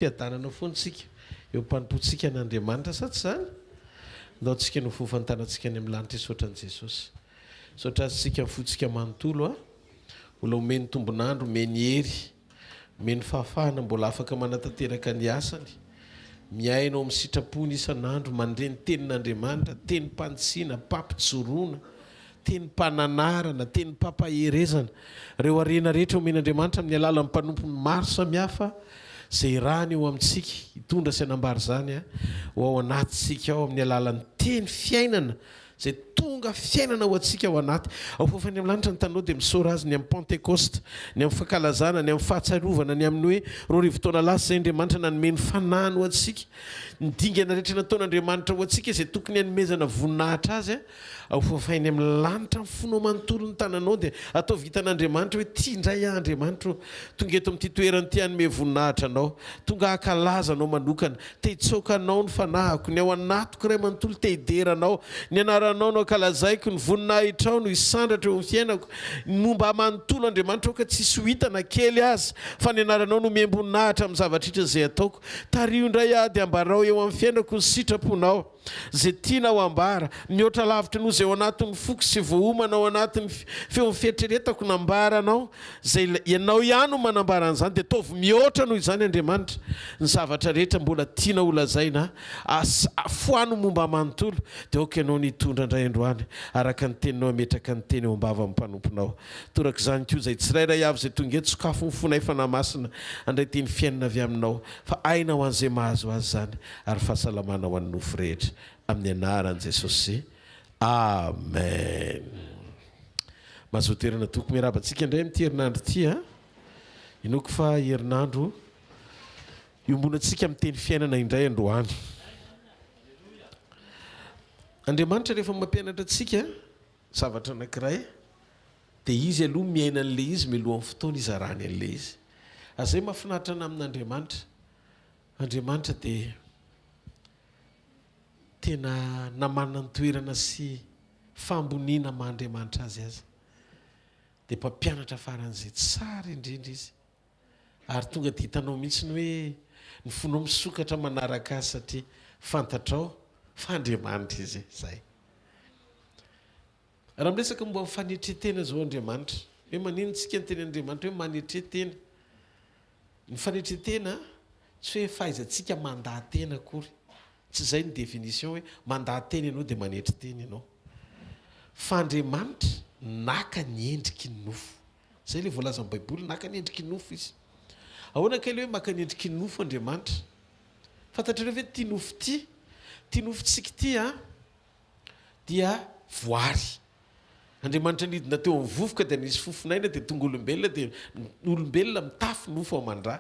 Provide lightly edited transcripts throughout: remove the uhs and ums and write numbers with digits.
fiadanana foantsika eo mpanompotsika n'Andriamanitra sa tsy zany ndao tsika no fofantanantsika any amin'ny lanitra isotra an' Jesosy sotra azy tsika fotsika manontolo a mbola omeny tombonandro omeny hery omeny fahafahana mbola afaka manatanteraka ny asany miainao amin'ny sitrapony isan'andro mandreny tenin'Andriamanitra teny mpantsiana pampijoroana teny mpananarana teny pampaherezana reo arena rehetra omen'Andriamanitra amin'ny alalan'ny mpanompo maro samihafa zay rahany eo amintsika hitondra sy anambary zany a ho ao anatytsika ao amin'ny alalan'ny teny fiainana zay tonga fiainana ho atsika ao anaty ao fofany amin'ny lanitra ny tanao dia misora azy ny amin'ny pentecoste ny amin'ny fankalazana ny amin'ny fahatsarovana ny amin'ny hoe roa rivotaona lasa zay Andriamanitra nanomeny fanahany ho atsika ny dingana rehetra nataon'Andriamanitra ho atsika zay tokony hanomezana voninahitra azy a ao fofainy amin'ny lanitra mifonao manontolo ny tananao dia atao vitan'Andriamanitra hoe tia indray Andriamanitra tonga eto amin'ity toerany ty hanome voninahitra anao tonga hakalaza anao manokana te hitsoka anao ny fanahiko ny ao anatiko ray manontolo te hideranao ny anaranao no akalazaiko ny voninahitra ao no isandatra eo amin'ny fiainako momba manontolo Andriamanitra ka tsisy ho hitana kely azy fa ny anaranao no miamboninahitra amin'ny zavatritra zay ataoko tario indray ady ambarao eo amin'ny fiainako ny sitraponao zay tiana ao ambara mihoatra lavitra no zay ao anatin'ny foko sy vohomana ao anatin'ny feo fieritreretako nambaranao zay ianao ihany no manambara an'izany dia tovy mihoatra noho izany Andriamanitra ny zavatra rehetra mbola tiana olazaina foano momba manontolo dia oka ianao nitondra indray androany araka ny teninao ametraka ny teny eo ambava amin'ny mpanomponao toraka izany koa zay tsirairay avy zay tonga eto sokafo ny fonay fanamasina andray tiany fiainana avy aminao fa aina ho an'izay mahazo azy zany ary fahasalamana ho an'ny nofo rehetra amin'ny anaran'i Jesosy amen. Mazotoerana toko miarabantsika indray amin'ity herinandro ity a inoko fa herinandro iombonantsika amin'ny teny fiainana indray androany. Andriamanitra rehefa mampianatra antsika zavatra anankiray dia izy aloha miaina an'le izy mialohan'ny fotoana izarany an'le izy azay mahafinaritra ana amin'Andriamanitra. Andriamanitra dia tena namanana ny toerana sy famboniana mahandriamanitra azy azy dia mpampianatra faran'izay tsara indrindra izy ary tonga dia hitanao mihitsy ny hoe ny fonao misokatra manaraka azy satria fantatrao fa Andriamanitra izy zay. Raha miresaka momba fanetretena zao Andriamanitra hoe manino tsika ny teny Andriamanitra hoe manetretena ny fanetretena tsy hoe fahaizantsika mandahatena akory tsy zay ny définition hoe mandahatena ianao dia manetretena ianao fa Andriamanitra naka ny endriky ny nofo zay le voalaza amin'ny Baiboly naka ny endriky ny nofo izy ahoana kely hoe maka ny endriky ny nofo Andriamanitra fantatrareo ve tia nofo tia nofontsika ity a dia voary Andriamanitra nidina teo amin'ny vovoka dia nisy fofinaina dia tonga olombelona dia olombelona mitafy nofo ao mandrà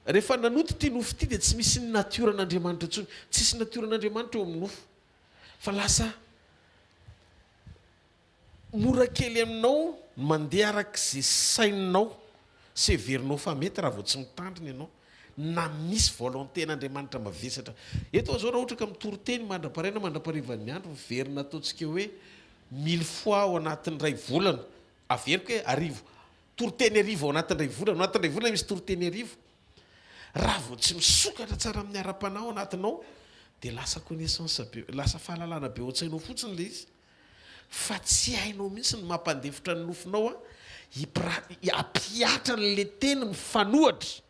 rehefa nanoto ity nofo ity dia tsy misy ny natioran'Andriamanitra intsony tsisy natioran'Andriamanitra eo amin'ny nofo fa lasa mora kely aminao mandeha arak'izay saininao sy heverinao fa mety raha vao tsy mitandrina ianao na misy volontén'Andriamanitra mavesatra eto zao raha ohatra ka mitory-teny mandraparivan'ny andro miverina ataontsika hoe 1000 fois ao anatin'ny ray volana averiko hoe arivo tory-teny arivo ao anatin'ny ray volana anatin'ny ray volana misy tory-teny arivo raha vao tsy misokatra tsara amin'ny ara-panao anatinao dia lasa connaissance be lasa fahalalana be ao an-tsainao fotsiny le izy fa tsy hainao mihitsy ny mampandefitra ny nofinao a hampiatra n'le teny mifanohatra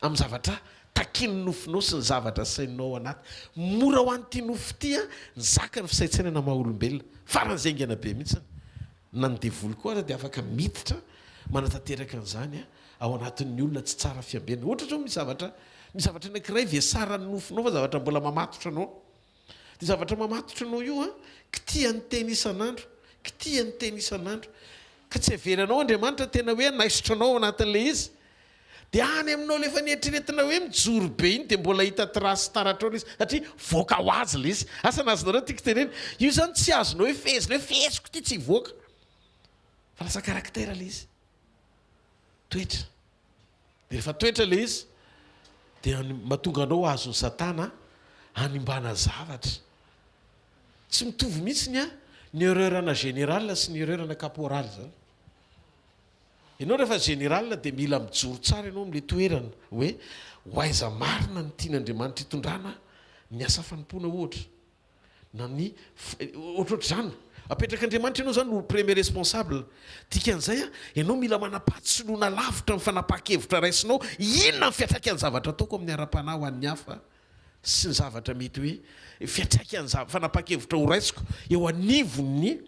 amin'ny zavatra takin'ny nofinao sy ny zavatra saininao ao anaty mora ho an'ity nofo ity a ny zaka ny fisaintsainana maha olombelona faran'zaingana be mihitsy na ny devoly koa dia afaka miditra manatanteraka an'izany a ao anatin'ny olona tsy tsara fiambenana ohatra zao misy zavatra anankiray vesaran'ny nofinao fa zavatra mbola mamatotra anao dia zavatra mamatotra anao io a kitia ny teny isan'andro kitia ny teny isan'andro ka tsy heveranao Andriamanitra tena hoe naisotra anao ao anatin'le izy dia any aminao lefa nieritreretina hoe mijoro be iny dia mbola hita trasy taratra ao le izy satria voaka ho azy le izy asa nazonareo tiako teneny io zany tsy azonao hoe fezina hoe feziko ity tsy hivoaka fa lasa karaktera le izy toetra dia rehefa toetra le izy dia mahatonga anao azon'ny satana hanimbana zavatra tsy mitovy mihitsy ny erreur-na général sy ny erreur-na caporal zany ianao rehefa général dia mila mijoro tsara ianao amin'le toerana hoe hoaiza marina ny tian'Andriamanitra hitondrana ny asa fanompona ohatra na ny ohatrohatr'izany apetrak'Andriamanitra ianao zany no premier responsable dikan'izay a ianao mila manapatsolona lavitra ny fanapa-kevitra raisinao inona ny fiatraika ny zavatra ataoko amin'ny ara-panahy ho an'ny hafa sy ny zavatra mety hoe fiatraika ny fanapa-kevitra ho raisiko eo anivon'ny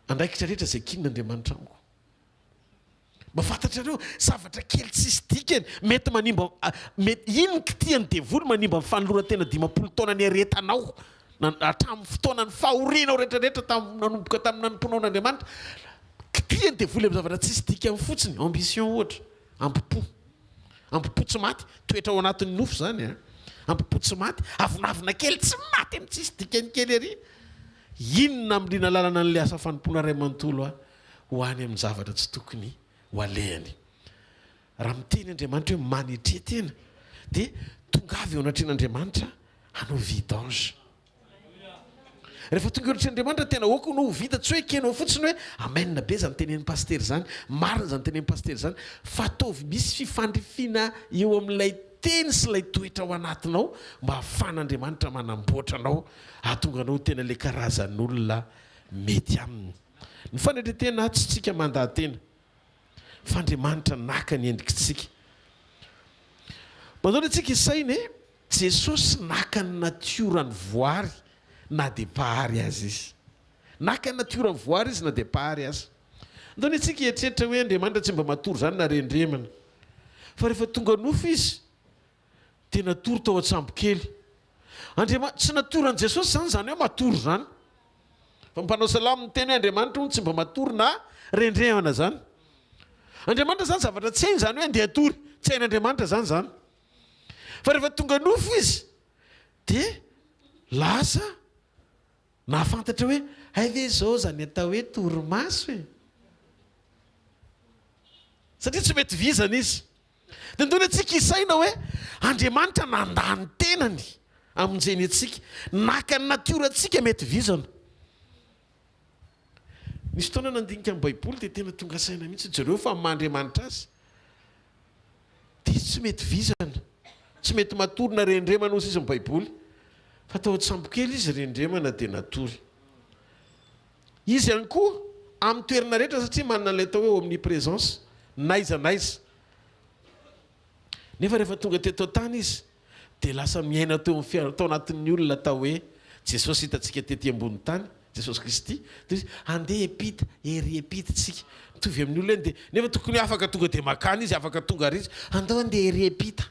andraikitra rehetra zay kinon'Andriamanitra amiko. Mba fantatrareo zavatra kely tsisy dikany mety manimba mety ino kitiany devoly manimba ny fanolorantena 50 taona ny aretanao hatramin'ny fotoanany fahorianao rehetrarehetra nanomboka tamin'ny nanomponao n'Andriamanitra kitiany devoly amin'ny zavatra tsisy dikany fotsiny ambition ohatra ampipo tsy maty toetra ao anatin'ny nofo zany a ampipo tsy maty avinavina kely tsy maty amin'ny tsisy dikany kely ery inona am'lina lalana n'le asa fanompona ray manontolo a ho any amin'ny zavatra tsy tokony ho alehany. Raha miteny Andriamanitra hoe manetretena dia tonga avy eo anatren'Andriamanitra hanao vidange. Rehefa tonga eo anatren'Andriamanitra tena hoako no vita tsy hoe kenao fotsiny hoe amenna be zany tenen'ny paster zany marina zany tenen'ny paster zany fa ataovy misy fifandrifiana eo amin'ilay teny sy ilay toetra ao anatinao mba hahafan'Andriamanitra manamboatra anao ahatonga anao tena le karazan'olona mety aminy. Ny fanetretena tsy tsika mandahatena fa Andriamanitra naka ny endrikitsika. Manao antsika isainy Jesosy naka ny natiorany voary na dia pahary azy izy. Naka ny natiorany voary izy na dia pahary azy. Ndony antsika hieritreritra hoe Andriamanitra tsy mba matory zany na rendremana. Fa rehefa tonga nofo izy dia natory tao an-tsambo kely. Andriamanitra tsy natoran'i Jesosy zany zany hoe matory zany. Fa mpanao salamo miteny hoe Andriamanitra hono tsy mba matory na rendremana zany. Andriamanitra zany zavatra tsy hainy zany hoe andeha atory tsy hain'Andriamanitra zany zany. Fa rehefa tonga nofo izy dia lasa nahafantatra hoe hay ve zao zany atao hoe torimaso e. Satria tsy mety vizana izy. Dia ndony antsika isaina hoe Andriamanitra nandany tenany amonjeny antsika naka ny natiorantsika mety vizana. Nisy fotoana nandinika amin'ny Baiboly dia tena tonga saina mihitsy jareo fa mahandriamanitra azy dia tsy mety vizana tsy mety matory na rendremana ozy izy amin'ny Baiboly fa tao an-tsambo kely izy rendremana dia natory. Izy ihany koa amin'ny toerana rehetra satria manana ilay tao hoe omniprésence naiza naiza. Nefa rehefa tonga teto tany izy dia lasa miaina tao anatin'ny olona tao hoe Jesosy hitantsika tety ambony tany Jesosy Kristy dia andeha epita ery epita tsika mitovy amin'ny olona dia nefa tokony afaka tonga dia makany izy afaka tonga ary izy andao andeha ery epita.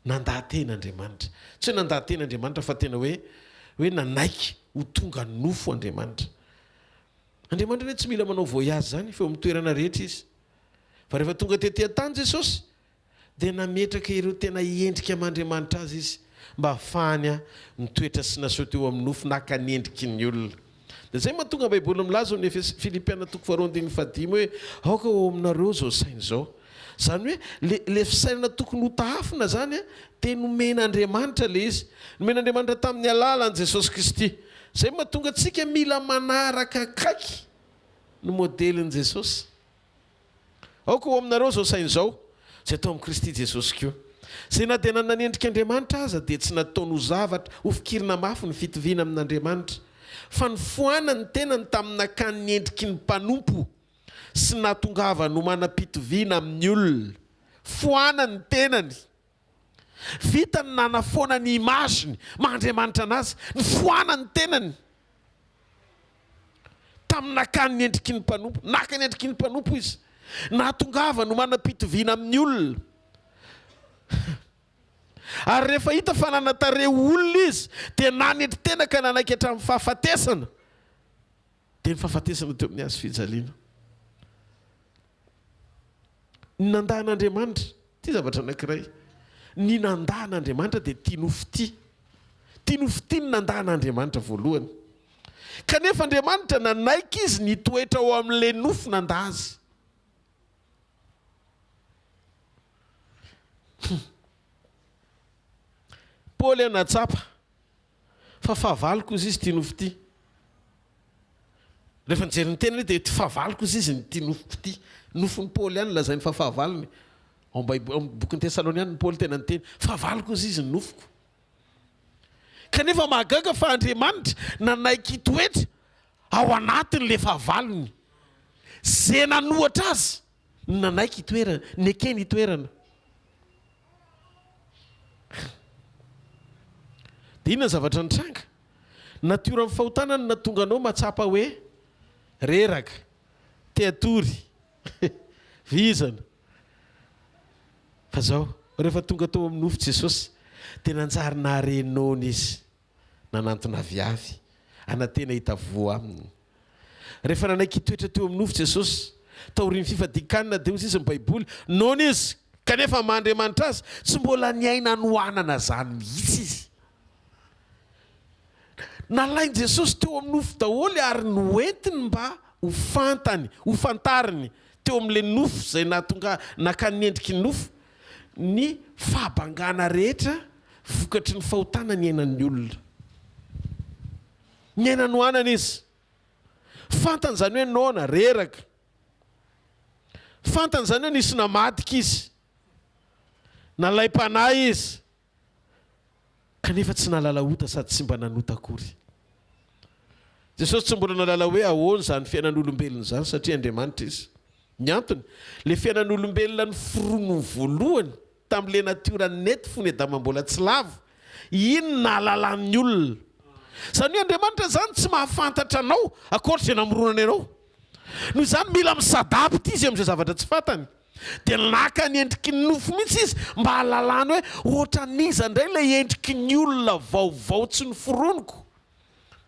Nandahatena Andriamanitra tsy hoe nandahatena Andriamanitra fa tena hoe nanaiky ho tonga nofo Andriamanitra. Andriamanitra hoe tsy mila manao voyage zany fa eo amin'ny toerana rehetra izy. Fa rehefa tonga tety an-tany Jesosy dia nametraka ireo tena hiendrika amin'Andriamanitra azy izy mba hafahany nitoetra sy naseho teo amin'ny nofo naka ny endriky ny olona. Dia zay mahatonga Baiboly milaza amin'ny Filipiana 4:15 hoe aoka ho aminareo zao saina zao. Zany hoe le fisainana tokony ho tahafina zany dia nomen'Andriamanitra le izy. Nomen'Andriamanitra tamin'ny alalan'i Jesosy Kristy. Zay mahatonga antsika mila manaraka kaiky ny modelin'i Jesosy. Aoka ho aminareo zao saina zao zay atao amin'ny Kristy Jesosy koa. Zay na dia nananendrika Andriamanitra aza dia tsy nataony ho zavatra ho fikirina mafy ny fitoviana amin'Andriamanitra fa ny foanany tenany tamin'ny nakany ny endriky ny mpanompo sy natongava no manam-pitoviana amin'ny olona. Foanany tenany vitany nanafoana ny imaginy mahandriamanitra anazy ny foanany tenany tamin'ny nakany ny endriky ny mpanompo naka ny endriky ny mpanompo izy natongava no manam-pitoviana amin'ny olona. Ary rehefa hita fa nanatare olona izy dia nanendry tena ka nanaiky hatramin'ny fahafatesana dia ny fahafatesana teo amin'ny azo fijaliana. Ny nandahan'Andriamanitra ty zavatra anankiray. Ny nandahan'Andriamanitra dia tia nofo ty ny nandahan'Andriamanitra voalohany. Kanefa Andriamanitra nanaiky izy nitoetra ao amin'ilay nofo nanda azy. Paoly anatsapa fa fahavaloko izy tia nofo ty. rehefa nijeriny tena dia ty fahavaloko izy ny ty nofoko ty nofony Paoly ihany lazainy fa fahavalony bokin'ny Tesaloniana ny Paoly tena nyteny fahavaloko izy ny nofoko kanefa mahagaga fa Andriamanitra nanaiky toetra ao anatiny le fahavalony zay nanohatra azy nanaiky toerana nekeny toerana dia inona zavatra nitranga natiora amin'ny fahotanany na tonga anao matsapa hoe reraka teatory vizana fa zao rehefa tonga tao amin'ny nofo Jesosy dia nanjary naharenona izy nanantona viavy anatena hita voa aminy rehefa nanaiky toetra teo amin'ny nofo Jesosy taoriny fifadikanina dia izy ny baiboly nona izy kanefa Andriamanitra azy tsy mbola niaina noanana zany mihitsy izy nalainy Jesosy teo amin'ny nofo daholo ary noentiny mba hofantariny teo amin'le nofo zay natonga nakany endriky ny nofo ny fahabangana rehetra vokatry ny fahotana ny ainan'ny olona ny aina noanana izy fantany zany hoe nona reraka fantany zany hoe nisy namadika izy nalaim-panahy izy kanefa tsy nalala ota sady tsy mba nanota akory Jesosy tsy mbola nalala hoe ahoana zany fiainan'olombelona zany satria Andriamanitra izy ny antony le fiainan'olombelona ny forono voalohany tamin'le natiora nety fony Adama mbola tsy lavo iny nahalalan'ny olona zany hoe Andriamanitra zany tsy mahafantatra anao akoatra zay namoronana ianao noho izany mila misadapy izy amin'izay zavatra tsy fantany dia naka ny endriky ny nofo mihitsy izy mba halalany hoe ohatra niza indray ilay endriky ny olona vaovao tsy ny foronoko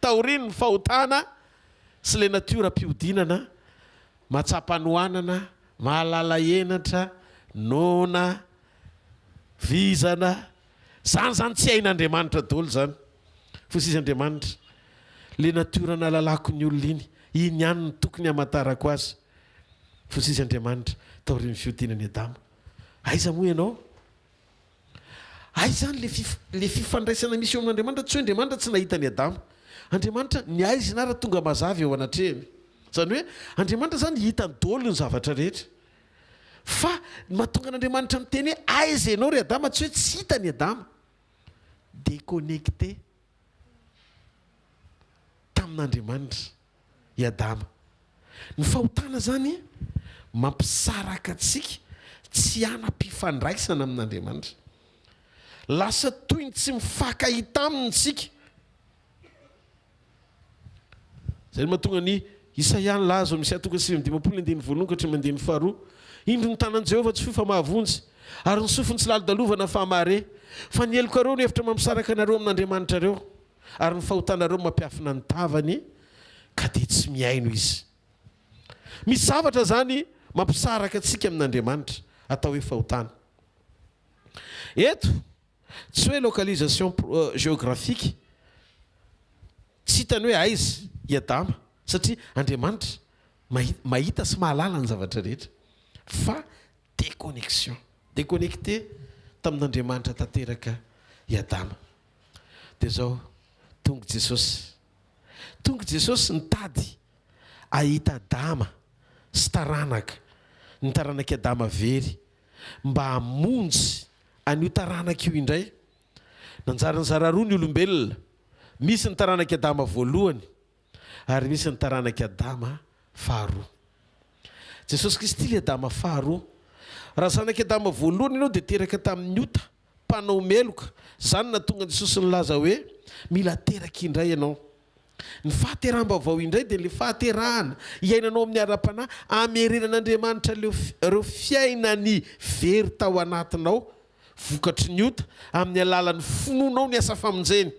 taoriny ny fahotana sy le natiora-piodinana matsapanoanana mahalala enatra nona vizana zany tsy ain'Andriamanitra daholo zany fa izy Andriamanitra le natiora nalalako ny olona iny ihany ny tokony hamatarako azy fa izy Andriamanitra taoriny fiodinany Adama aiza moa ianao ay zany le fifandraisana misy eo amin'Andriamanitra tsy hoe Andriamanitra tsy nahita ny Adama Andriamanitra ny aizy na raha tonga mazavy eo anatrehany zany hoe Andriamanitra zany hitany daholo ny zavatra rehetra fa mahatonga an'Andriamanitra miteny hoe aiza ianao ry Adama tsy hoe tsy hita ny Adama déconnecté tamin'Andriamanitra i Adama ny fahotana zany mampisaraka atsika tsy anam-pifandraisana amin'Andriamanitra lasa toy ny tsy mifankahita aminy tsika zay mahatonga ny Isaia lazo misy atoka 7:2 indro ny tanan'i Jehovah tsy fifa mahavonjy ary ny sofiny tsy lalo-dalovana fahamare fa ny eloko areo ny hevitra mampisaraka anareo amin'Andriamanitra reo ary ny fahotanareo mampiafina ny tavany ka dia tsy miaino izy misy zavatra zany mampisaraka atsika amin'Andriamanitra atao hoe fahotana eto tsy hoe localisation géographique tsy hitany hoe aiza i Adama satria Andriamanitra mahita sy mahalala ny zavatra rehetra fa déconnecté tamin'Andriamanitra tanteraka i Adama dia zao tonga Jesosy nitady ahita Adama sy taranaka ny taranaka Adama very mba hamonjy an'io taranaka io indray nanjaranjara roa ny olombelona misy ny taranaka Adama voalohany ary misy ny taranaka Adama faharoa Jesosy Kristy le Adama faharoa raha zanaka Adama voalohany ianao dia teraka tamin'ny ota mpanao meloka zany natonga Jesosy nilaza hoe mila teraka indray ianao ny fahateram-baovao indray dia le fahaterahana iainanao amin'ny ara-panahy amerenan'Andriamanitra reo fiainany very tao anatinao vokatry ny ota amin'ny alalan'ny fononao ny asa famonjeny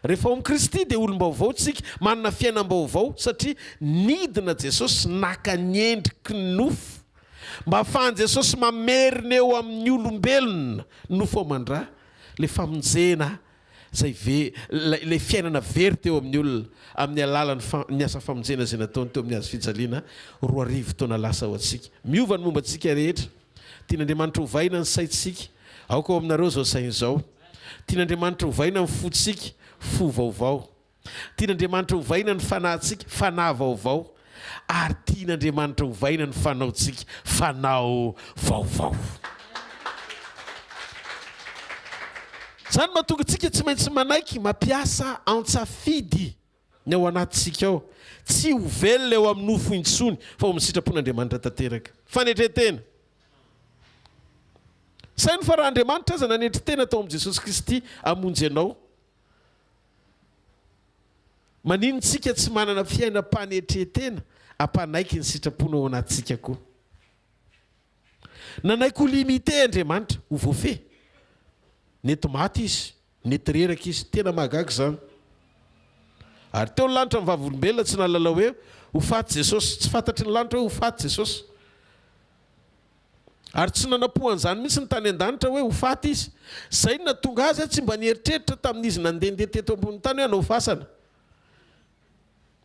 rehefa ao amin'i Kristy dia olom-baovao tsika manana fiainam-baovao satria nidina Jesosy naka ny endriky ny nofo mba hahafahan Jesosy mamerina eo amin'ny olombelona nofo amandra le famonjena zay le fiainana very teo amin'ny olona amin'ny alalan'ny asa famonjena zay nataony teo amin'ny azo fijaliana 2 taona lasa ao antsika miova ny momba antsika rehetra tian'Andriamanitra hovaina ny saintsika aoka ao aminareo zao sain' zao tian'Andriamanitra hovaina ny fotsika fo vaovao Tian'Andriamanitra hovaina ny fanahintsika fanahy vaovao, ary tian'Andriamanitra hovaina ny fanaontsika fanao vaovao. Zany mahatonga antsika tsy maintsy manaiky mampiasa antsafidy ny ao anatintsika ao, tsy ho velona eo amin'ny nofo intsony fa ho misitrapon'Andriamanitra tanteraka. Fanetretena. Sainy fa raha Andriamanitra aza nanetry tena tao amin'i Jesosy Kristy hamonjy anao. Maninontsika tsy manana fiainam-panetretena hampanaiky ny sitrapona ao anatintsika koa. Nanaiky ho limité Andriamanitra ho voafeh. Nety maty izy, nety reraka izy, tena mahagaga zany. Ary teo ny lanitra mivavy olombelona tsy nalala hoe ho faty Jesosy, tsy fantatry ny lanitra hoe ho faty Jesosy. Ary tsy nanapohan'izany mihitsy ny tany an-danitra hoe ho faty izy. Zay no nahatonga azy tsy mba nieritreritra tamin'izy nandehandeha teto ambony tany hoe hanao fasana.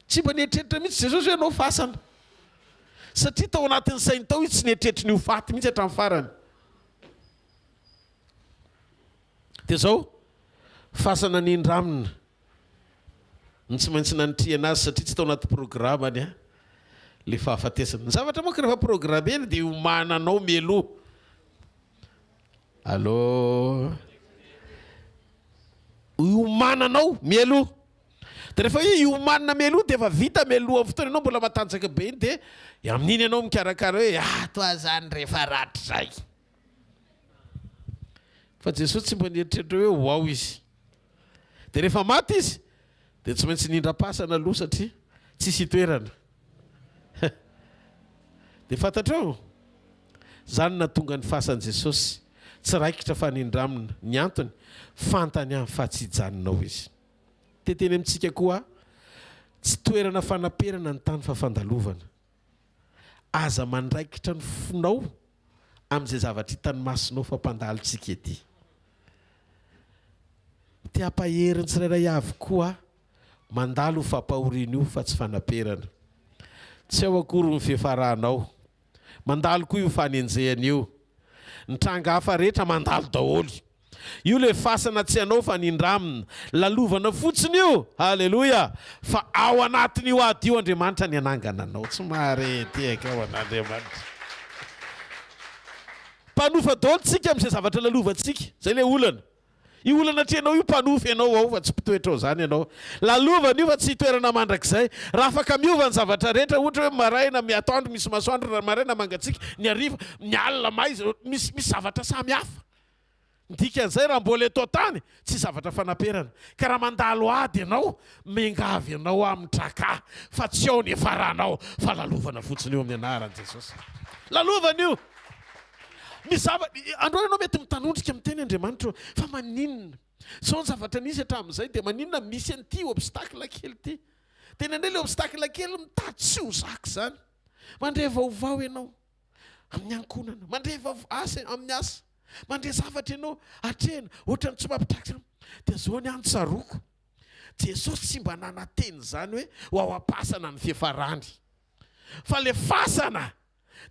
Tsy mba nieritreritra mihitsy Jesosy hoe hanao fasana. Satria tao anatin'ny sainy tao izy tsy nieritreritra ny ho faty mihitsy hatramin'ny farany. Dia zao fasana ny indramina ny tsy maintsy nanitriana azy satria tsy tao anaty programany le fahafatesana. Ny zavatra moa ka rehefa programena dia homananao mialoha. Allô? Homananao mialoha. Dia rehefa hoe homanana mialoha dia efa vita mialoha amin'ny fotoana ianao mbola matanjaka be iny dia amin'iny ianao mikarakara hoe toa zany rehefa ratry zay. Fa Jesosy tsy mba nieritreritra hoe ho ao izy. Dia rehefa maty izy dia tsy maintsy nindram-pasana aloha satria tsisy itoerana. Dia fantatrao, zany nahatonga ny fasan'i Jesosy tsy raikitra fa nindramina. Ny antony fantany fa tsy hijanonao izy. Teteny amintsika koa tsy toerana fanaperana ny tany fa fandalovana. Aza mandraikitra ny fonao amin'izay zavatra hitany masonao fa mpandalontsika ety. Ty hampaherin'ny tsirairay avy koa mandalo ho fampahoriana io fa tsy fanaperana. Tsy ao akory ny fiafarahanao. Mandalo koa io fanenjehana io. Ny tranga hafa rehetra mandalo daholo. Io le fasana tsy anao fa nindramina. Lalovana fotsiny io. Halleluja. Fa ao anatin'io ady io Andriamanitra ny anangana anao. Tsy marety eka ao an'Andriamanitra. Mpanofa daholo tsika amin'izay zavatra lalovantsika. Zay le olana. Io olana trianao io mpanofa ianao ao fa tsy mpitoetra ao zany ianao. Lalovana io fa tsy hitoerana mandrakizay. Raha afaka miova ny zavatra rehetra ohatra hoe maraina miatoandro misy masoandro raha maraina mangatsika ny hariva ny alina maizy misy zavatra samy hafa. Dikan'izay raha mbola eto tany tsy zavatra fanaperana. Ka raha mandalo ady ianao mengavy ianao amin'ny traka fa tsy ao ny efaranao fa lalovana fotsiny io amin'ny anaran'i Jesosy. Lalovana io. Andro ianao mety mitanondrika amin'ny teny Andriamanitra fa maninona sao ny zavatra nisy hatramin'izay dia maninona misy an'ity obstacle kely ity. Tena indray le obstacle kely mitady tsy ho zaka zany. Mandray vaovao ianao amin'ny ankonana, mandray asa amin'ny asa, mandray zavatra ianao hatrehana ohatrany tsy mampitraka. Dia zao ny antsaroko. Jesosy tsy mba nananteny zany hoe ho ao am-pasana ny fiafarany. Fa le fasana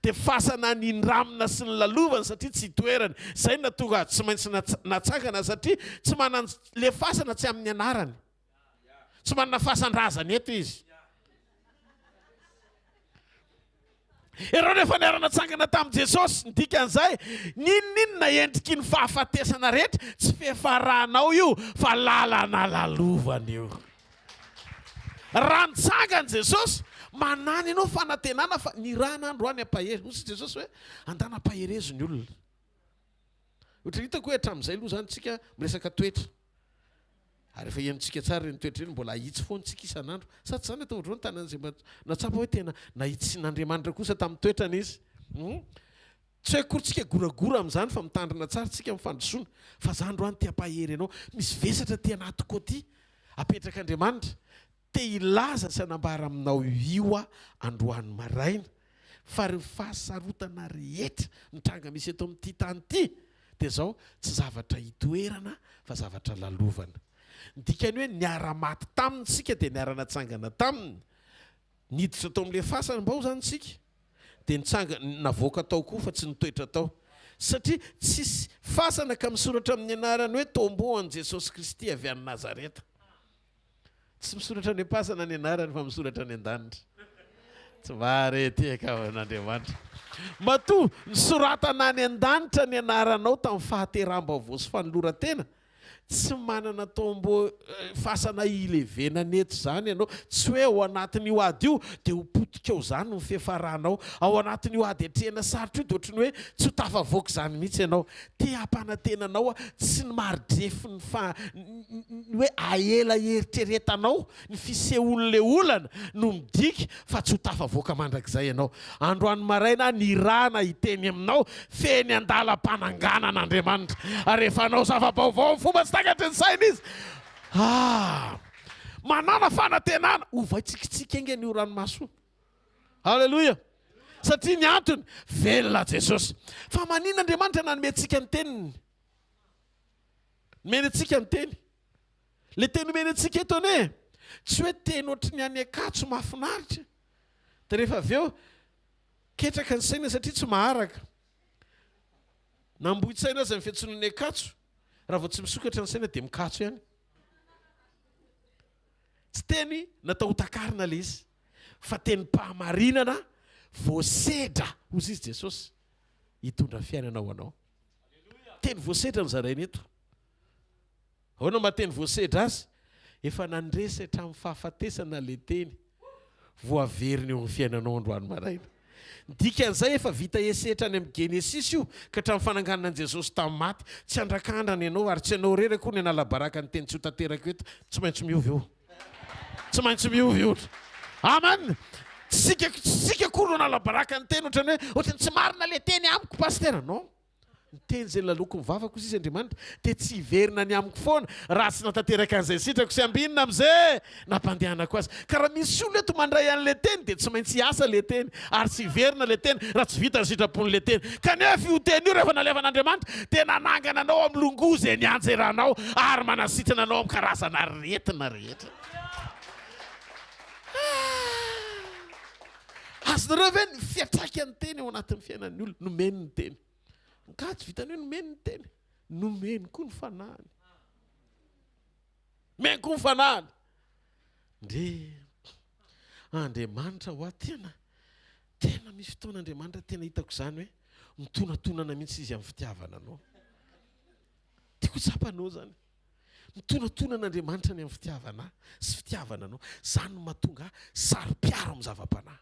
dia fasana ny indramina sy ny lalovana satria tsy hitoerany. Zay natonga tsy maintsy natsangana satria tsy manana le fasana tsy amin'ny anarany. Tsy manana fasan-drazany eto izy. Ireo rehefa niarana tsangana tamin'i Jesosy ny dikan'izay ninona endriky ny fahafatesana rehetra tsy fiafaranao io fa lalana lalovana io. Raha nitsangana Jesosy manany ianao fanantenana fa ny raha n'andro any ampahery. Osy Jesosy hoe andana ampaherezony olona. Ohatra hitako hoe hatramin'izay aloha zany tsika miresaka toetra. Ary rehefa henontsika tsara reny toetra reny mbola ahitsy foana tsika isan'andro. Sady zany atao ohatrao ny tanan'izay natsapa hoe tena nahitsyn'Andriamanitra kosa tamin'ny toetrana izy. Tsy hoe korintsika goragora amin'izany fa mitandrina tsara tsika amin'ny fandrosoana. Fa zany andro any ty ampahery ianao. Misy vesatra ty anaty koty apetraka Andriamanitra. Te ilaza sy anambara aminao io androany maraina fa ry fahasarotana rehetra mitranga misy eto amin'ity tany ity dia zao tsy zavatra hitoerana fa zavatra lalovana. Dikany hoe niara-maty taminy sika dia niara-natsangana taminy. Niditra tao amin'ilay fasana mba ho zany sika dia navoaka tao koa fa tsy nitoetra tao. Satria tsisy fasana ka misoratra amin'ny anarany hoe tomboan'i Jesosy Kristy avy any Nazareta. tsy misoratra ny pasana ny anarany fa misoratra ny an-danitra. Tsy mareteka n'Andriamanitra. Matoa nisoratana ny an-danitra ny anaranao tamin'ny fahateram-baovao sy fanoloran-tena. Tsy manana tombo fasana ilevenana eto zany ianao. Tsy hoe ao anatin'io ady io dia ho potika eo zany ny fihafaranao. Ao anatin'io ady atrehana sarotra io dia ohatry ny hoe tsy ho tafavoaka zany mihitsy ianao. Te hampanantenanao tsy ny maridrefy ny hoe aela eritreretanao ny fisehoan'le olana no midika fa tsy ho tafavoaka mandrakizay ianao. Androany maraina ny rana hiteny aminao feny andalam-pananganan'Andriamanitra. Ary rehefa anao zava-baovao fomba tsy takatry ny saina izy. Manana fanantenana ovaitsikitsika engany io ranomaso. Halleloja. Satria ny antony velona Jesosy. Fa manina Andriamanitra nanomentsika ny teniny. Menetsika ny teny. Le teny menetsika eto ane. Tsy hoe teny ohatry ny any akatso mahafinaritra. Dia rehefa avy eo ketraka ny saina satria tsy maharaka. Nambohitsaina azy amin'ny fiantsoana ny akatso. Raha vao tsy misokatra ny saina dia mikatso ihany. Tsy teny natao hotakarina le izy fa teny mpahamarinana voasedra hozy izy Jesosy hitondra fiainana ho anao. Teny voasedra ny zarainy eto. Ahoana mahateny voasedra azy? Efa nandresatra amin'ny fahafatesana le teny voaveriny eo amin'ny fiainanao androany maraina. Dikan'izay efa vita esetra any amin'ny Genesis io ka hatramin'ny fananganana an' Jesosy tamin'ny maty. Tsy andrakandrany ianao ary tsy ianao rery koa ny analabaraka ny teny tsy ho tanteraka eto. Tsy maintsy miovy eo. Tsy maintsy miovy io. Amen. Tsika koa no analabaraka ny teny ohatrany tsy marina le teny amiko pasteur. Non. Ny teny izay laloko ny vavako izy Andriamanitra dia tsy hiverina ny amiko foana raha tsy natanteraka an'izay sitrako sy ambinina amin'izay nampandehanako azy. Ka raha misy olona eto mandray an'le teny dia tsy maintsy hiasa le teny ary tsy hiverina le teny raha tsy vita ny sitrapon'le teny. Kanefa io teny io rehefa nalevan'Andriamanitra dia nanangana anao amin'ny longozy ny anjeranao ary manasitrana anao amin'ny karazana aretina rehetra. Azonareo ve ny fiatraika ny teny ao anatin'ny fiainan'ny olona? Nomeny ny teny. Nkajy vitany hoe nomeny ny teny. Nomeny koa ny fanahany. Meny koa ny fanahany. Ndre Andriamanitra ho tena misy fotoan'Andriamanitra tena hitako izany hoe mitonatonana mihitsy izy amin'ny fitiavana anao. Tiako tsapanao zany. Mitonatonan'Andriamanitra ny amin'ny fitiavana sy fitiavana anao. Zany no mahatonga saro-piaro amin'ny zava-panahy.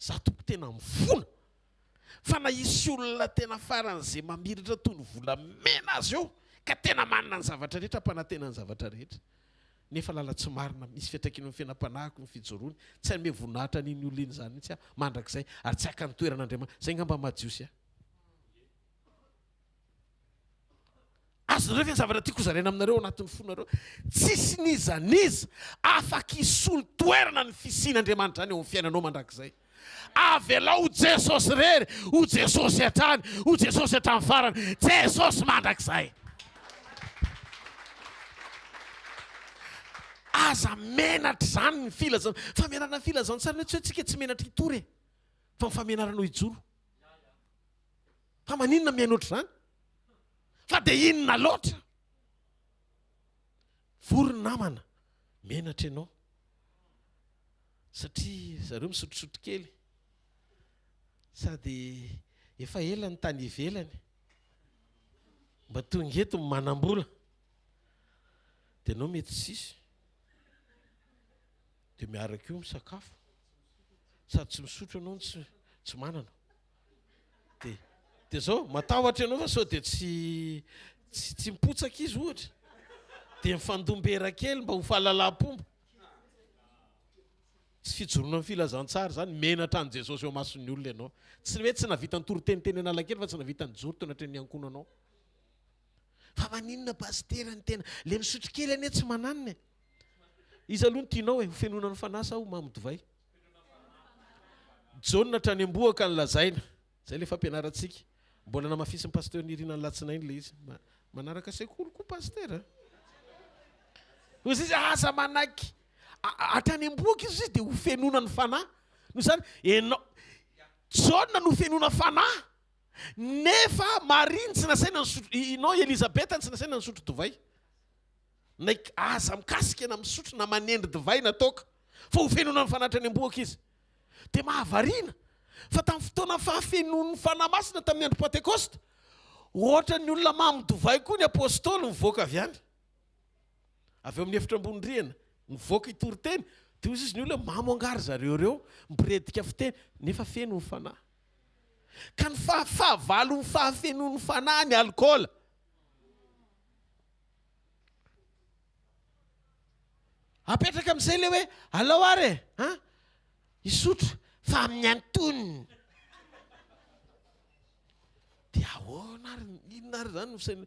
Za toko tena mifona. Fa na isy olona tena faran'izay mamiratra toy ny volamena azy eo ka tena manana ny zavatra rehetra mpanantena ny zavatra rehetra. Nefa lala tsy marina misy fiantraikany amin'ny fiainam-panahiko ny fijoroany. Tsy hanome voninahitra n'iny olona iny zany mihitsy mandrakizay ary tsy haka ny toeran'Andriamanitra. Zay ngamba madio sy azonareo ve ny zavatra tiako zaraina aminareo anatin'ny fonareo? Tsisy nizaniza afaka isolo toerana ny fisian'Andriamanitra any eo amin'ny fiainanao mandrakizay. Avela o Jesosy rery, o Jesosy hatrany, o Jesosy hatramin'ny farany, Jesosy mandrakizay. Aza menatra zany ny filazana. Famenarana ny filazana tsara tsy hoe tsika tsy menatra hitory fa mifamenaranao hijoro. Fa maninona miainoatra zany? Fa dia inona loatra? Vory namana menatra ianao. Satria zareo misotrosotro kely sady efa ela ny tany ivelany mba tonga eto manam-bola dia anao mety sisy dia miaraka io misakafo sady tsy misotro anao tsy manana dia zao matahotra ianao fa sao dia tsy mipotsaka izy ohatra dia mifandombera kely mba ho fahalalam-pomba. Tsy fijoroana amin'ny filazantsara zany menatra an' Jesosy eo mason'ny olona ianao. Tsy hoe tsy navita ny toroteniteny analakely fa tsy navita ny joro teo anatrany ankono anao. Fa maninona pasitera ny tena le misotro kely ane tsy mananina. Izy aloha ny tianao hoe ho fenona ny fanasa aho mamodivay. Jaune hatrany amboaka ny lazaina. Zay le fampianarantsika. Mbola namafisy ny pasteur nirina ny latsinainy le izy. Manaraka sekoly koa pasteur. Hozy izy asa manaky. Hatrany amboaka izy dia ho fenona ny fanahy. No zany enao Jaune no fenona fanahy. Nefa Marie tsy nasaina inao Elisabeth tsy nasaina nisotro divay. naik aza mikasika na misotro na manendry divay nataoka fa ho fenona ny fanatra any amboaka izy dia mahavariana fa tamin'ny fotoana fahafenon'ny fanahy masina tamin'ny andro pentekosta ohatra ny olona mamidovay koa ny apôstôly mivoaka avy any avy eo amin'ny efitra ambony-drihana mivoaka itory-teny dia ozy izy ny olona mamoangary zareo reo mipiredika fiteny nefa feno ny fanahy ka ny fahavalon'ny fahafenon'ny fanahy ny alkôla apetraka amin'izay le hoe alao ary isotro fa amin'ny antoniny dia ahoana ary inona ary zany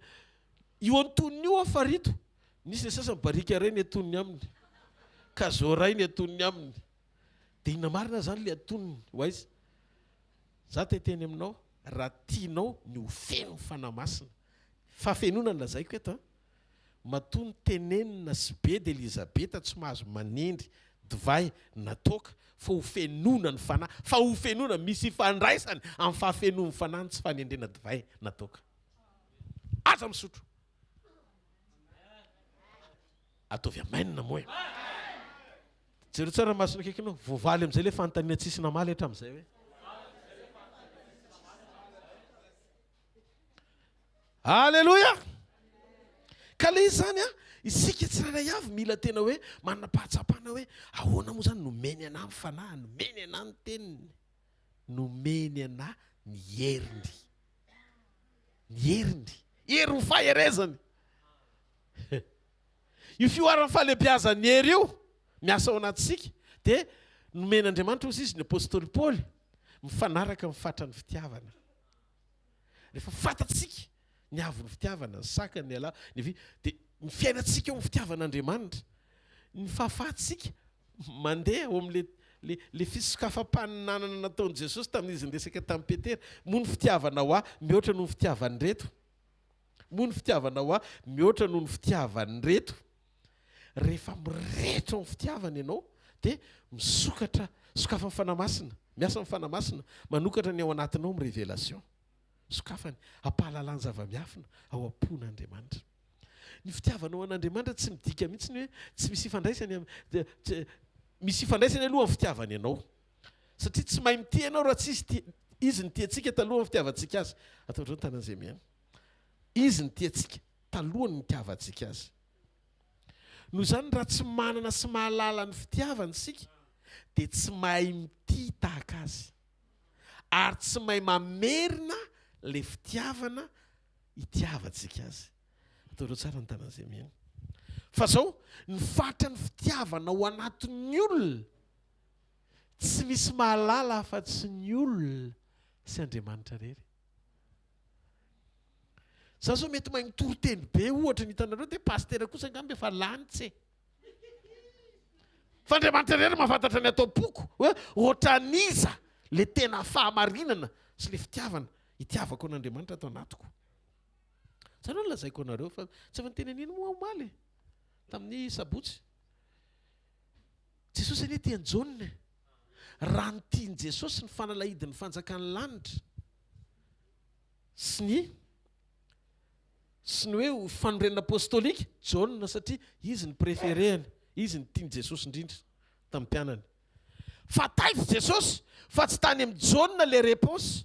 io antoniny io afarito nisy le sasany barika ray ny antoniny aminy ka zoray ny antoniny aminy dia inona marina zany le antoniny ho aizy za teteny aminao raha tianao ny ho feno ny fanahy masina fahafenona ny lazaiko eto matony tenenina sy be de elizabeta tsy mahazo manendry divay nataoka fa ho fenona ny fanahy fa ho fenona misy ifandraisany amin'ny fahafenon'ny fanahy tsy fanendrena divay nataoka aza misotro ataovy amainina moa jero tsara masina kekinao voavaly amin'izay le fanontaniana tsisy namaly hatra amin'izay hoe alleloia ka le izy zany isika tsiraray avy mila tena hoe manana-pahatsapana hoe ahoana moa zany nomeny ana ny fanahy nomeny ana ny teniny nomeny ana ny heriny herin'ny faherezany io fioaran'ny fahalebiazany hery io miasa ao anatisika dia nomen'andriamanitra ozy izy ny apôstôly paoly mifanaraka mifatran'ny fitiavana rehefa fatatsika ny avon'ny fitiavana ny saka ny ala dia ny fiainatsika eo amin'ny fitiavan'andriamanitra ny fahafahatsika mandeha ao amin'le fisokafam-paninanana nataon'i jesosy tamin'izy nyresaka tamin'ny petera moa ny fitiavana ho mihoatra noho ny fitiavany reto moa ny fitiavana ho mihoatra noho ny fitiavany reto rehefa mirehetra amin'ny fitiavana ianao dia misokatra sokafany fanahy masina miasa amin'ny fanahy masina manokatra ny ao anatinao amin'ny révélation sokafany ampahalalany zava-miafina ao am-pon'Andriamanitra ny fitiavanao an'Andriamanitra tsy midika mihitsy hoe tsy misy ifandraisany misy ifandraisany aloha amin'ny fitiavany ianao satria tsy mahay mity ianao raha tsy izy nitiantsika taloha ny fitiavantsika azy ataotrao ny tanan'izay mihaino izy nitiantsika taloha ny nitiavantsika azy noho izany raha tsy manana sy mahalala ny fitiavany sika dia tsy mahay mity tahaka azy ary tsy mahay mamerina le fitiavana itiavantsika azy ataoreo tsara ny tanan'izay mihaino fa zao ny fatra ny fitiavana ho anatin'ny olona tsy misy mahalala afa-tsy ny olona sy Andriamanitra rery za zao mety mahay mitoroteny be ohatra ny hitanareo dia pastera kosa ngamby efa lanitsy fa Andriamanitra rery mahafantatra ny atao poko hoe ohatraniza le tena fahamarinana sy le fitiavana itiavako an'Andriamanitra atao anatiko zany hoe lazaiko anareo fa tsy efa niteneniny moa omaly tamin'ny sabotsy Jesosy anie tiany jaune raha ny tiany Jesosy ny fanalahidin'ny fanjakan'ny lanitra sy ny hoe fanorenana apôstôlika jaune satria izy ny préféréany izy ny tiany Jesosy indrindra tamin'ny mpianany fa taitra Jesosy fa tsy tany amin'ny jaune le réponse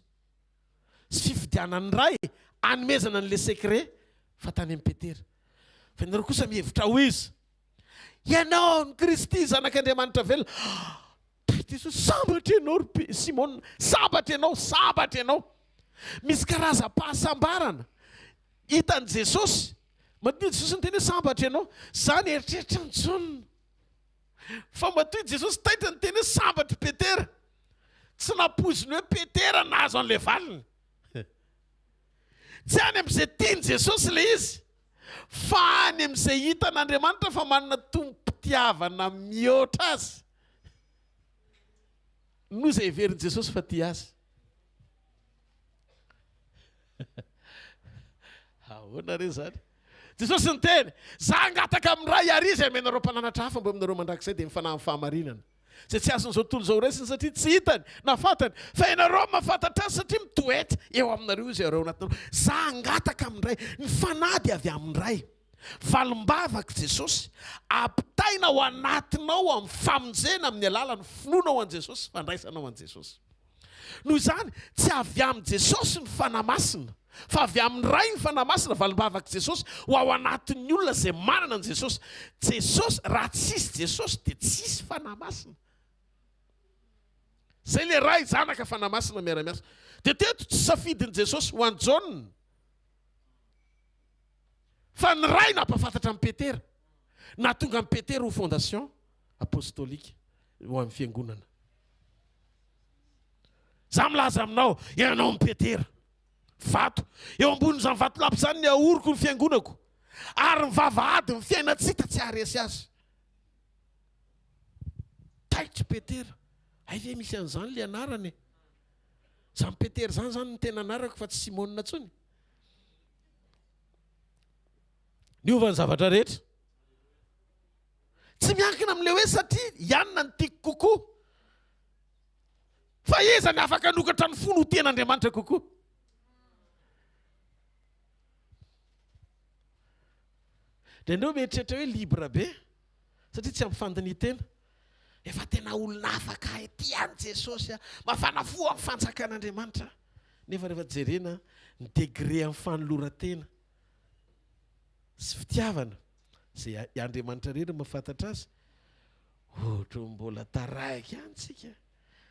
sy fifidianany ray anomezana n'le secret fa tany amin'ny Petera fa ianareo kosa mihevitra ho izy ianao ny Kristy zanak'Andriamanitra velona taitra Jesosy sambatra ianao Simona sambatra ianao misy karazam-pahasambarana hitan'i Jesosy matoy Jesosy ny teny hoe sambatra ianao zany eritreritra ny jaune fa matoy Jesosy taitra ny teny hoe sambatra Petera tsy napoziny hoe Petera nahazo an'le valiny tsy any amin'izay tiany Jesosy le izy fa any amin'izay hitan'Andriamanitra fa manana tompo-pitiavana mihoatra azy no izay heveriny Jesosy fa tia azy ahoana re zany Jesosy niteny za angataka amin'ny ray ary izy amenareo mpananatra hafa mbo aminareo mandrakizay dia mifanahy amin'ny fahamarinana zay tsy azon'izao tontolo izao raisiny satria tsy hitany na fantany fa ianareo mahafantatra azy satria mitoetra eo aminareo izy areo anatinareo za angataka amin'ny ray ny fanady avy amin'ny ray Valim-bavaka Jesosy apitaina ao anatinao amin'ny famonjena amin'ny alalan'ny finoanao an Jesosy, fandraisanao an Jesosy. Noho izany tsy avy amin'ny Jesosy ny fanamasina, fa avy amin'ny ray ny fanamasina valim-bavaka Jesosy ho ao anatin'ny olona izay manana an Jesosy. Jesosy, raha tsisy Jesosy dia tsisy fanamasina. Zay le ray zanaka fanamasina miara-miasa. Dia teto tsy safidin'i Jesosy ho an'ny Jaune, fa ny ray nampafantatra amin'ny Petera, nahatonga amin'ny Petera ho fondation apostolika ho amin'ny fiangonana. Za milaza aminao, ianao amin'ny Petera, vato, eo ambonin'izany vato lapy izany ny ahoriko ny fiangonako, ary ny vavahady ny fiainatsita tsy haharesy azy. Taitry Petera, ve misy an'izany le anarany? Zany Petera zany ny tena anarako fa tsy Simonina tsony. Niova ny zavatra rehetra. Tsy miankina amin'ilay hoe satria ianona ny tiako kokoa, fa iza ny afaka hanokatra ny fo no tean'Andriamanitra kokoa. Dia andreo mieritreritra hoe libre be, satria tsy ampifandiny tena. Efa tena olona afaka ety any Jesosy, mafana fo amin'ny fanjakan'Andriamanitra. Nefa rehefa jerena ny degré amin'ny fanoloran-tena sy fitiavana izay Andriamanitra rery mahafantatra azy, ohatra mbola taraiky antsika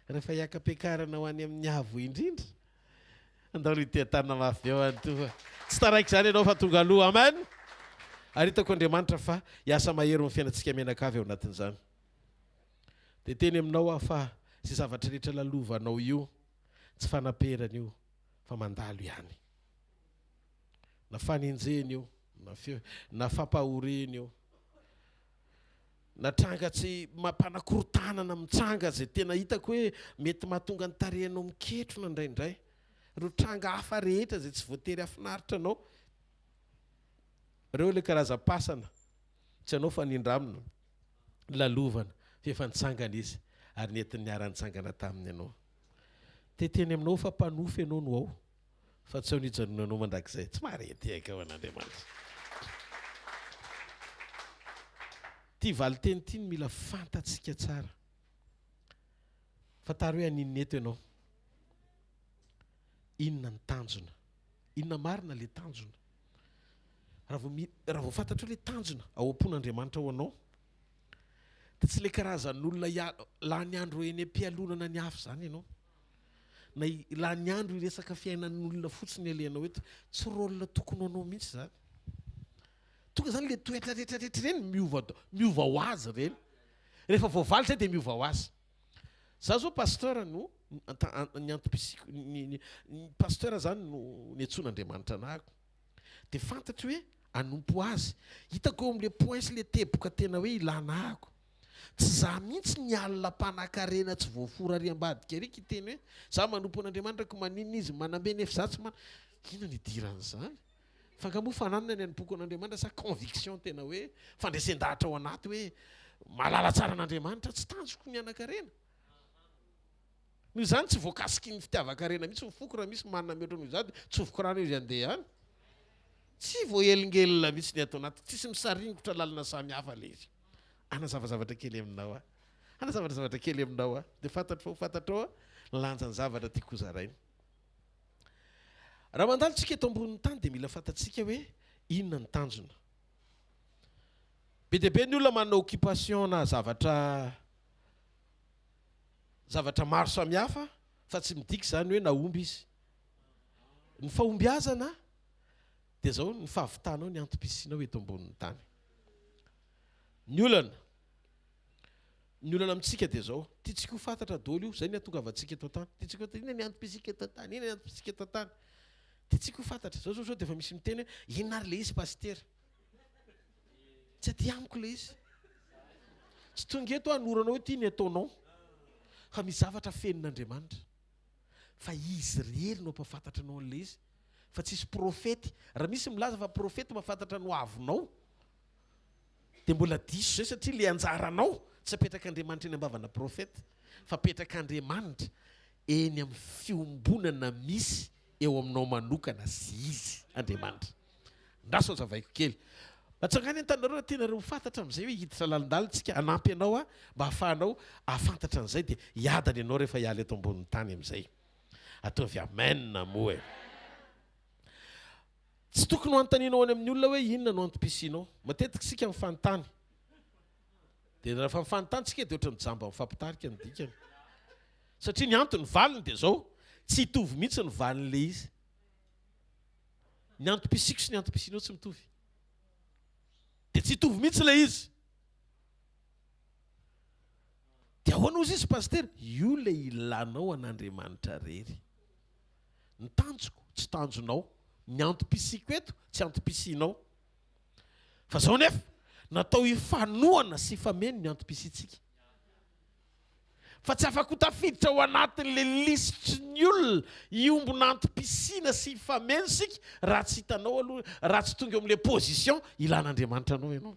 rehefa hiaka-piakarana ho any amin'ny avo indrindra. Andao ity tanana mafy eo antoa. Tsy taraiky izany ianao fa tonga aloha, amen. Ary hitako Andriamanitra fa hiasa mahery amin'ny fiainantsika menakavy ao anatin'izany. Dia teny aminao aho fa sy zavatra rehetra lalovanao io tsy fanaperana io fa mandalo ihany. Na fanenjeny io, na fampahoreny io, na tranga tsy mampanakorontanana mitsanga zay tena hitako hoe mety mahatonga ny tarehinao miketrona indraindray. Ireo tranga hafa rehetra zay tsy voatery hafinaritra anao, ireo le karazam-pasana tsy anao fa nindramina lalovana fa efa nitsangana izy ary nentin'ny niara-nitsangana taminy ianao. Teteny aminao fa mpanofy ianao no ao, fa tsy ao nijanonanao mandrakizay. Tsy marety aika ao an'Andriamanitra. Ty valiteny ty mila fantatsika tsara. Fantaro hoe aninona eto ianao? Inona ny tanjona? Inona marina le tanjona? Raha vao fantatra hoe le tanjona ao am-pon'Andriamanitra ho anao, dia tsy le karazan'olona lany andro eny am-pialonana ny hafa izany ianao. Na lany andro iresaka fiainan'olona fotsiny alehanao eto, tsy rôlina tokony anao mihitsy izany. Tonga izany le toetra rehetrarehetra ireny miova ho azy ireny. Rehefa voavalitra dia miova ho azy. Za zao pasteur no ny antom-pisiko, ny pasteur zany no niantson'Andriamanitra anahako. Dia fantatra hoe anompo azy. Hitako eo amin'ilay point sy le teboka tena hoe ilanahako. Tsy za mihitsy ny alina mpanan-karena tsy voafora ary ambadika ariky teny hoe za manompo an'Andriamanitra ko maninona izy manambe nefizatsy ina ny idiran'izany? Fangamoa fananana ny anom-poko an'Andriamanitra sa conviction tena hoe fandresen-dahatra ao anaty hoe malala tsara an'Andriamanitra tsy tanjoko ny anan-karena. Noho izany tsy voakasiky ny fitiavan-karena mihitsy mifoko raha misy manana mihoatra noho izany tsy foko rano izy andeha any. Tsy voaelingelina mihitsy ny atao anaty, tsisy misaringotra lalina samihafa le izy. Ana zavatra kely aminao a. Ana zavatra kely aminao a. Dia fantatrao a lanjan'ny zavatra tiako zaraina. Raha mandalo tsika eto ambonin'ny tany dia mila fantatsika hoe inona ny tanjona. Be dia be ny olona manana occupation na zavatra maro samihafa fa tsy midika izany hoe nahomby izy. Ny fahombiazana dia zao ny fahavitanao ny antom-pisianao eto ambonin'ny tany. Ny olana amintsika dia zao, tiatsika ho fantatra daholo io, zay ny ahatongavantsika eto tany. Tiatsika ho fantatra inona ny antom-pisika eto tany, inona ny antom-pisika eto tany. Tiatsika ho fantatra. Zao dia efa misy miteny hoe inona ary le izy pasitera. Tsy aty amiko le izy. Tsy tonga eto hanoranao hoe ty ny ataonao. Fa misy zavatra fenin'Andriamanitra. Fa izy rery no mpafantatra anao an'le izy. Fa tsisy profety. Raha misy milaza fa profety mahafantatra no avinao, dia mbola diso zay satria le anjaranao tsy apetraka Andriamanitra eny ambavana profety, fa apetraka Andriamanitra eny amin'ny fiombonana misy eo aminao manokana sy izy Andriamanitra. Ndraso zavaiko kely. Atsangany an-tanareo tena reo fantatra amin'izay hoe hiditra lalindalitsika anampy anao mba ahafahanao ahafantatra an'izay dia hiadany ianao rehefa hialy eto ambonin'ny tany amin'izay. Ataovy amen moa e. Tsy tokony ho anontanianao any amin'ny olona hoe inona no antom-pisianao. Matetika sika mifanontany. Dia rehefa mifanontany tsika dia ohatry mijamba mifampitarika ny dikany. Satria ny antony valiny dia zao, tsy hitovy mihitsy ny valin'ilay izy. Ny antom-pisiko sy ny antom-pisianao tsy mitovy. Dia tsy hitovy mihitsy ilay izy. Dia ahoana ozy izy paster? Io ilay ilanao an'Andriamanitra rery. Ny tanjoko tsy tanjonao, ny antom-pisiko eto tsy antom-pisianao. Fa zao nefa natao hifanohana sy hifameno ny antom-pisitsika. Fa tsy afaka ho tafiditra ao anatin'ilay lisitry olona iombona antom-pisiana sy hifameno sika raha tsy hitanao aloha, raha tsy tonga amin'ilay position ilan'Andriamanitra anao ianao.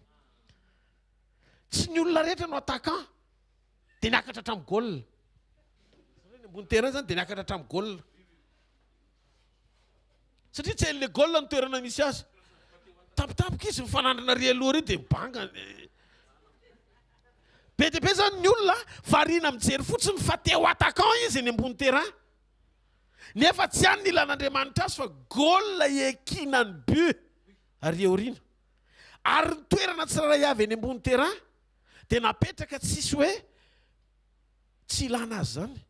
Tsy ny olona rehetra no attaquant dia niakatra hatramin'ny goal. Ny ambony terrain zany dia niakatra hatramin'ny goal. Satria tsy hain'ilay goal ny toerana misy azy. Tampotampoka izy mifanandrina ry aloha ry dia mibanga. Be dia be zany ny olona variana mijery fotsiny fa te ho attaquant izy ny ambony terrain. Nefa tsy hany ny ilan'Andriamanitra azy fa goal ekinany but ary aoriana. Ary ny toerana tsirairay avy any ambony terrain dia napetraka tsisy hoe tsy ilana azy zany.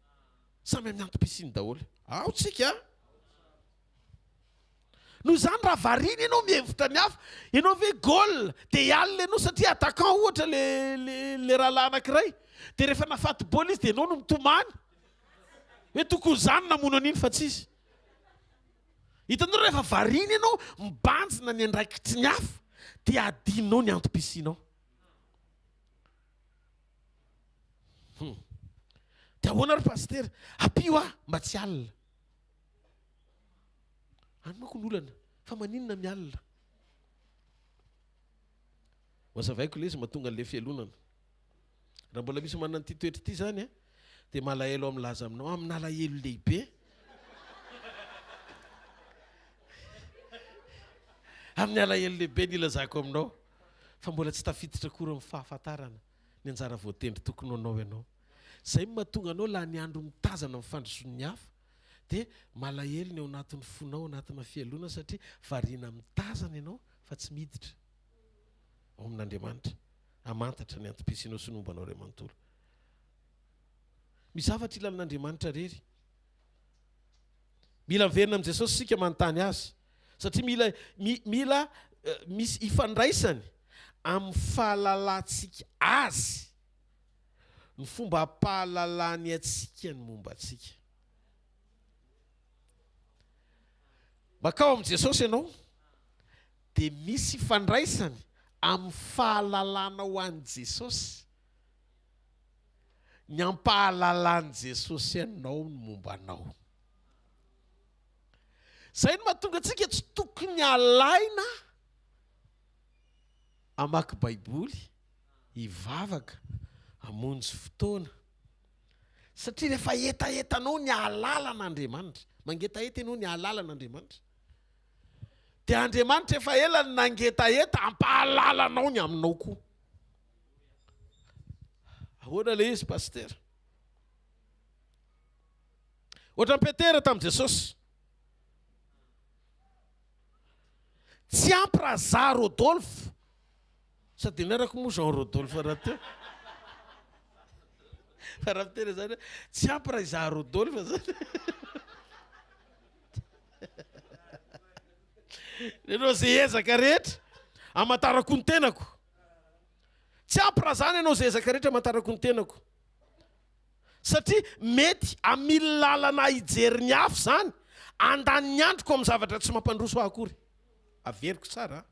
Samy amin'ny antom-pisiany daholo. Ao tsika. Noho izany raha variana ianao mihevitra ny hafa, ianao ve goal dia alina ianao satria attaquant ohatra le rahalahy anankiray. Dia rehefa nafaty baolina izy dia ianao no mitomany. Hoe tokony izany namono an'iny fa tsy izy. Hitanao rehefa variana ianao mibanjina ny andraikitry ny hafa dia adinao ny antom-pisianao. Dia ahoana ry paster? Apio mba tsy alina. Any manko ny olana fa maninona mialina? Mazavaiko ilay izy mahatonga an'ilay fialonana. Raha mbola misy manana an'ity toetra ity zany dia malahelo amin'ny laza aminao amin'ny alahelo lehibe. Amin'ny alahelo lehibe ny ilazako aminao fa mbola tsy tafiditra akory amin'ny fahafantarana ny anjara voatendry tokony hanao ianao. Izay mahatonga anao laha ny andro mitazana amin'ny fandrosoan'ny hafa dia malahelo ny ao anatin'ny fonao anatina fialona satria variana mitazana ianao fa tsy miditra ao amin'Andriamanitra. Amantatra ny antom-pisianao sy nombanao ray manontolo. Misy zavatra ilan'Andriamanitra rery. Mila miverina amin'i Jesosy sika manontany azy satria mila misy ifandraisany amin'ny fahalalantsika azy ny fomba hampahalalany atsika ny momba atsika. Makao amin'i Jesosy ianao dia misy ifandraisany amin'ny fahalalana ho an'i Jesosy. Ny hampahalalany Jesosy ianao ny momba anao. Izay no mahatonga antsika tsy tokony alaina hamaky baiboly, hivavaka, hamonjy fotoana. Satria rehefa etaetanao ny halalan'Andriamanitra, mangetaeta ianao ny halalan'Andriamanitra, dia Andriamanitra efa ela ny nangetaeta hampahalalanao ny aminao koa. Ahoana ilay izy paster? Ohatra Petera tamin'i Jesosy. Tsy ampy raza Rodolphe. Sady narako moa Jean Rodolphe raha teo. Fa raha Petera zany tsy ampy raza Rodolphe zany. Ianao izay ezaka rehetra hamantarako ny tenako. Tsy ampy raha zany ianao izay ezaka rehetra hamantarako ny tenako. Satria mety amily lalana hijery ny afo zany andany ny androko amin'ny zavatra tsy mampandroso akory. Averiko tsara.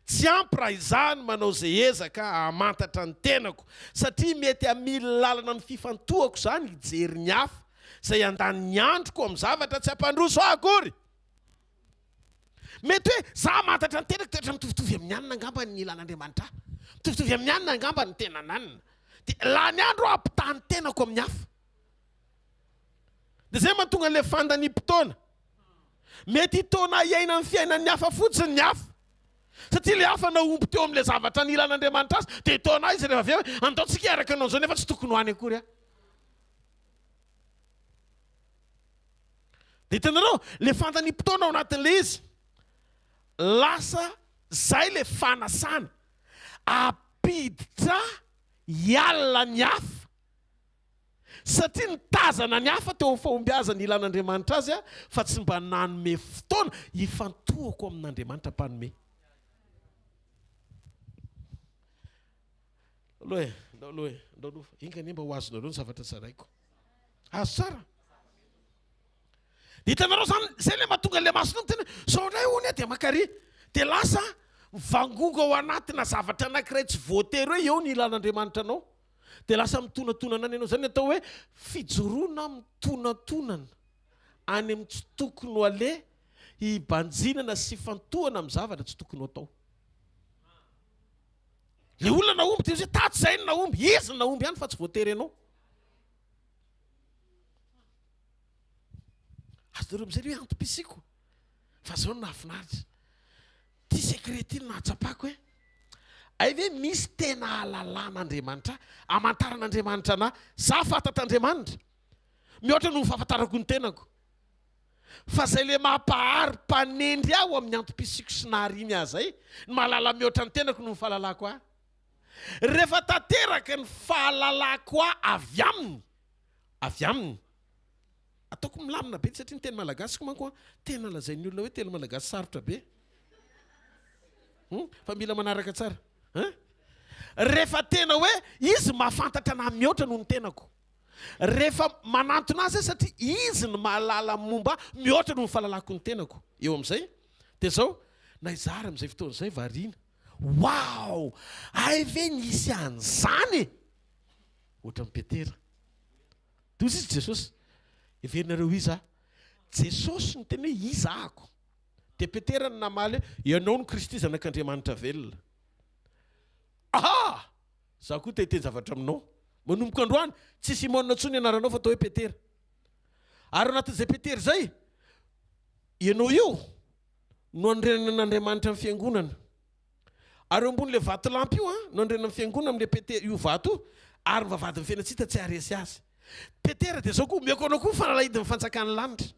Tsy ampy raha izany manao izay ezaka hamantatra ny tenako satria mety amily lalana ny fifantohako zany hijery ny afo izay andany ny androko amin'ny zavatra tsy hampandroso akory. Mety hoe za mantatra ny tenako toetra mitovitovy amin'ny anina angamba ny ilan'Andriamanitra. Mitovitovy amin'ny anina angamba ny tenananina. Dia laha ny andro ampitaha ny tenako amin'ny hafa. Dia izay mahatonga an'ilay fandaniam-potoana. Mety hitaona iaina ny fiainan'ny hafa fotsiny ny hafa. satria le hafa naomby teo amin'ilay zavatra ny ilan'Andriamanitra azy dia taona izy rehefa avy eo andaontsika hiaraka anao izao nefa tsy tokony ho any akory a. dia hitanareo le fantanimpotoana ao anatin'ilay izy lasa zay le fanasana apiditra hialina ny hafa satria nitazana ny hafa teo amin'ny fahombiazana ilan'Andriamanitra azy a fa tsy mba nanome fotoana hifantohako amin'Andriamanitra mpanome. Aloha ingany mba ho azonareo ny zavatra tsaraiko azo tsara. Hitanareo zany zay le mahatonga le masona tena sao indray hono dia makary dia lasa vangonga ao anatina zavatra anankiray tsy voatery hoe eo ny ilan'Andriamanitra anao dia lasa mitonantonana any ianao. Zany atao hoe fijoroana mitonantonana any amin'ny tsy tokony ho ale hibanjinana sy fantohana amin'ny zavatra tsy tokony ho atao. Le olona naomby dia hoe tato zay ny naomby, izy ny naomby ihany fa tsy voatery ianao. Azonareo amin'izay hoe antom-pisiko fa zao no nahafinaritra tia sekrety iny nahatsapako hoe ay ve misy tena ahalalàn'Andriamanitra amantaran'Andriamanitra na za fantatr'Andriamanitra mihoatra no fahafantarako ny tenako fa zay le mampahary mpanendry aho amin'ny antom-pisiko sy nahariany ahy zay ny mahalala mihoatra ny tenako no ny fahalalako ahy. Rehefa tanteraka ny fahalalako ahy avy aminy ataoko milamina be satria ny teny malagasiko manko tena lazain'ny olona hoe teny malagasy sarotra be fa mila manaraka tsara. Rehefa tena hoe izy mahafantatra na mihoatra noho ny tenako, rehefa manantona azy satria izy ny mahalala momba mihoatra noho ny fahalalako ny tenako. Eo amin'izay dia zao na izara amin'izay fotoana izay variana wow ay ve nisy an'izany ohatra ny Petera toy izy Jesosy everinareo iza Jesosy ny teny hoe iza ahako dia Petera ny namaly ianao no Kristy zanak'Andriamanitra velona. Aha za koa te-teny zavatra aminao manomboka androany tsy Simonina ntsony anaranao fa atao hoe Petera ary anatin'izay Petera zay ianao io no andrenan'Andriamanitra amin'ny fiangonana ary ambony le vato lampy io no andrenana amin'ny fiangonana amin'le Petera io vato ary mivavady ny fiainatsita tsy haresy azy. Petera dia zao koa miako anao koa fanalahidy ny fanjakany lanitra.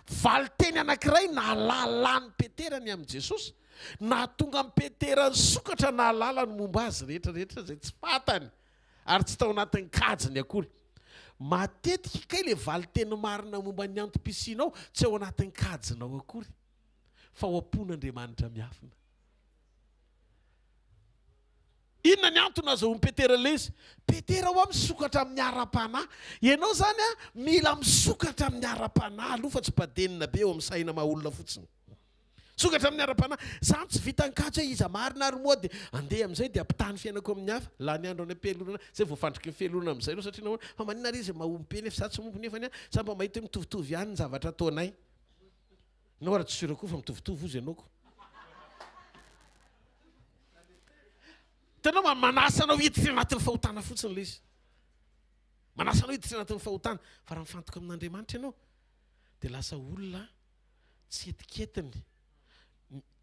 Valy teny anankiray nahalalany Petera ny amin'i Jesosy nahatonga amin'ny Petera nisokatra nahalala ny momba azy rehetrarehetra zay tsy fatany ary tsy tao anatin'ny kajiny akory. Matetika kay le valy teny marina momba ny antom-pisinao tsy ao anatin'ny kajinao akory fa ho ampon'Andriamanitra miafina. Inona ny antony azahoan'ny Petera le izy? Petera ho misokatra amin'ny ara-panahy. Ianao zany mila misokatra amin'ny ara-panahy aloha fa tsy badenina be eo amin'ny saina maha olona fotsiny. Sokatra amin'ny ara-panahy. Zany tsy vita nikajo hoe iza marina ary moa dia andeha amin'izay dia ampitany fiainako amin'ny hafa lany andro any am-pialonana zay voafandriky ny fialonana amin'izay no satria nahoana fa maninona ary izy mahomby be nefa za tsy mompo nefa za mba mahita hoe mitovitovy ihany ny zavatra ataonay. Nao ara tsy sura koa fa mitovitovy ozy ianao koa. Tanao manasanao hiditra anatin'ny fahotana fotsiny le izy. Manasanao hiditra anatin'ny fahotana fa raha mifantoka amin'Andriamanitra ianao dia lasa olona tsy etiketiny.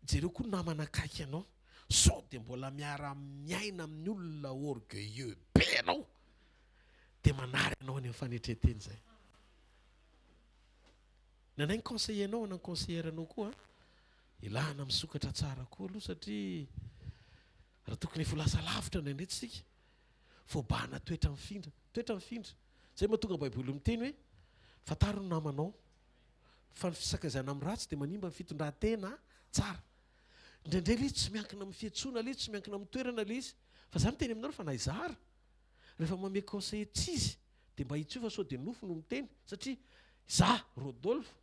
Jereo koa namana akaiky ianao sao dia mbola miara miaina amin'ny olona orgueilleux be ianao dia manary ianao any amin'ny fanetreteny zay. Nanay ny conseiller anao na ny conseillère anao koa ilana misokatra tsara koa aloha satria raha tokony efa lasa lavitra ndraindretsika fobana toetra mifindra zay mahatonga baiboly miteny hoe fataro ny namanao fa ny fisakazana amin'ny ratsy dia manimba ny fitondran-tena tsara. Indraindray le izy tsy miankina amin'ny fiantsoana le izy tsy miankina amin'ny toerana le izy fa za miteny aminareo fa na izara rehefa manome conseiller tsy izy dia mba hitsio fa sao dia nofo no miteny satria za Rodolphe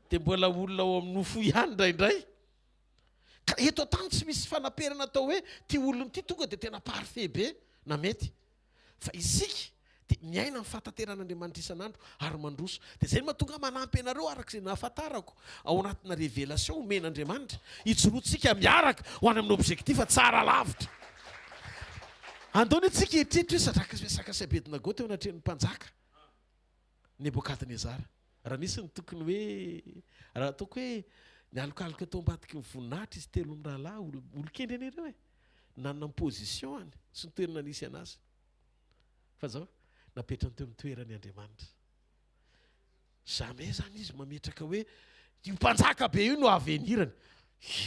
dia mbola olona ao amin'ny nofo ihany indraindray. Ka eto an-tany tsy misy fanaperana atao hoe ty olona ty tonga dia tena parfait be na mety fa isika dia miaina amin'ny fahatanteran'Andriamanitra isan'andro ary mandroso. Dia zay no mahatonga manampy anareo arak'izay nahafantarako ao anatina révélation omen'Andriamanitra hijoroantsika miaraka ho any amin'ny objectif tsara lavitra. Andaony antsika eritreritry hoe sakasabedina go teo anatrehan'ny mpanjaka Nebokadnezara raha misy ny tokony hoe raha ataoko hoe ny alokaloka atao ambadiky mivonahitra izy telo am'rahalahy olo-kendry any ireo nanana position any sy nytoerana nisy anazy fa zao napetrany teo mitoerany Andriamanitra jamais zany izy mametraka hoe io mpanjaka be io no avenirany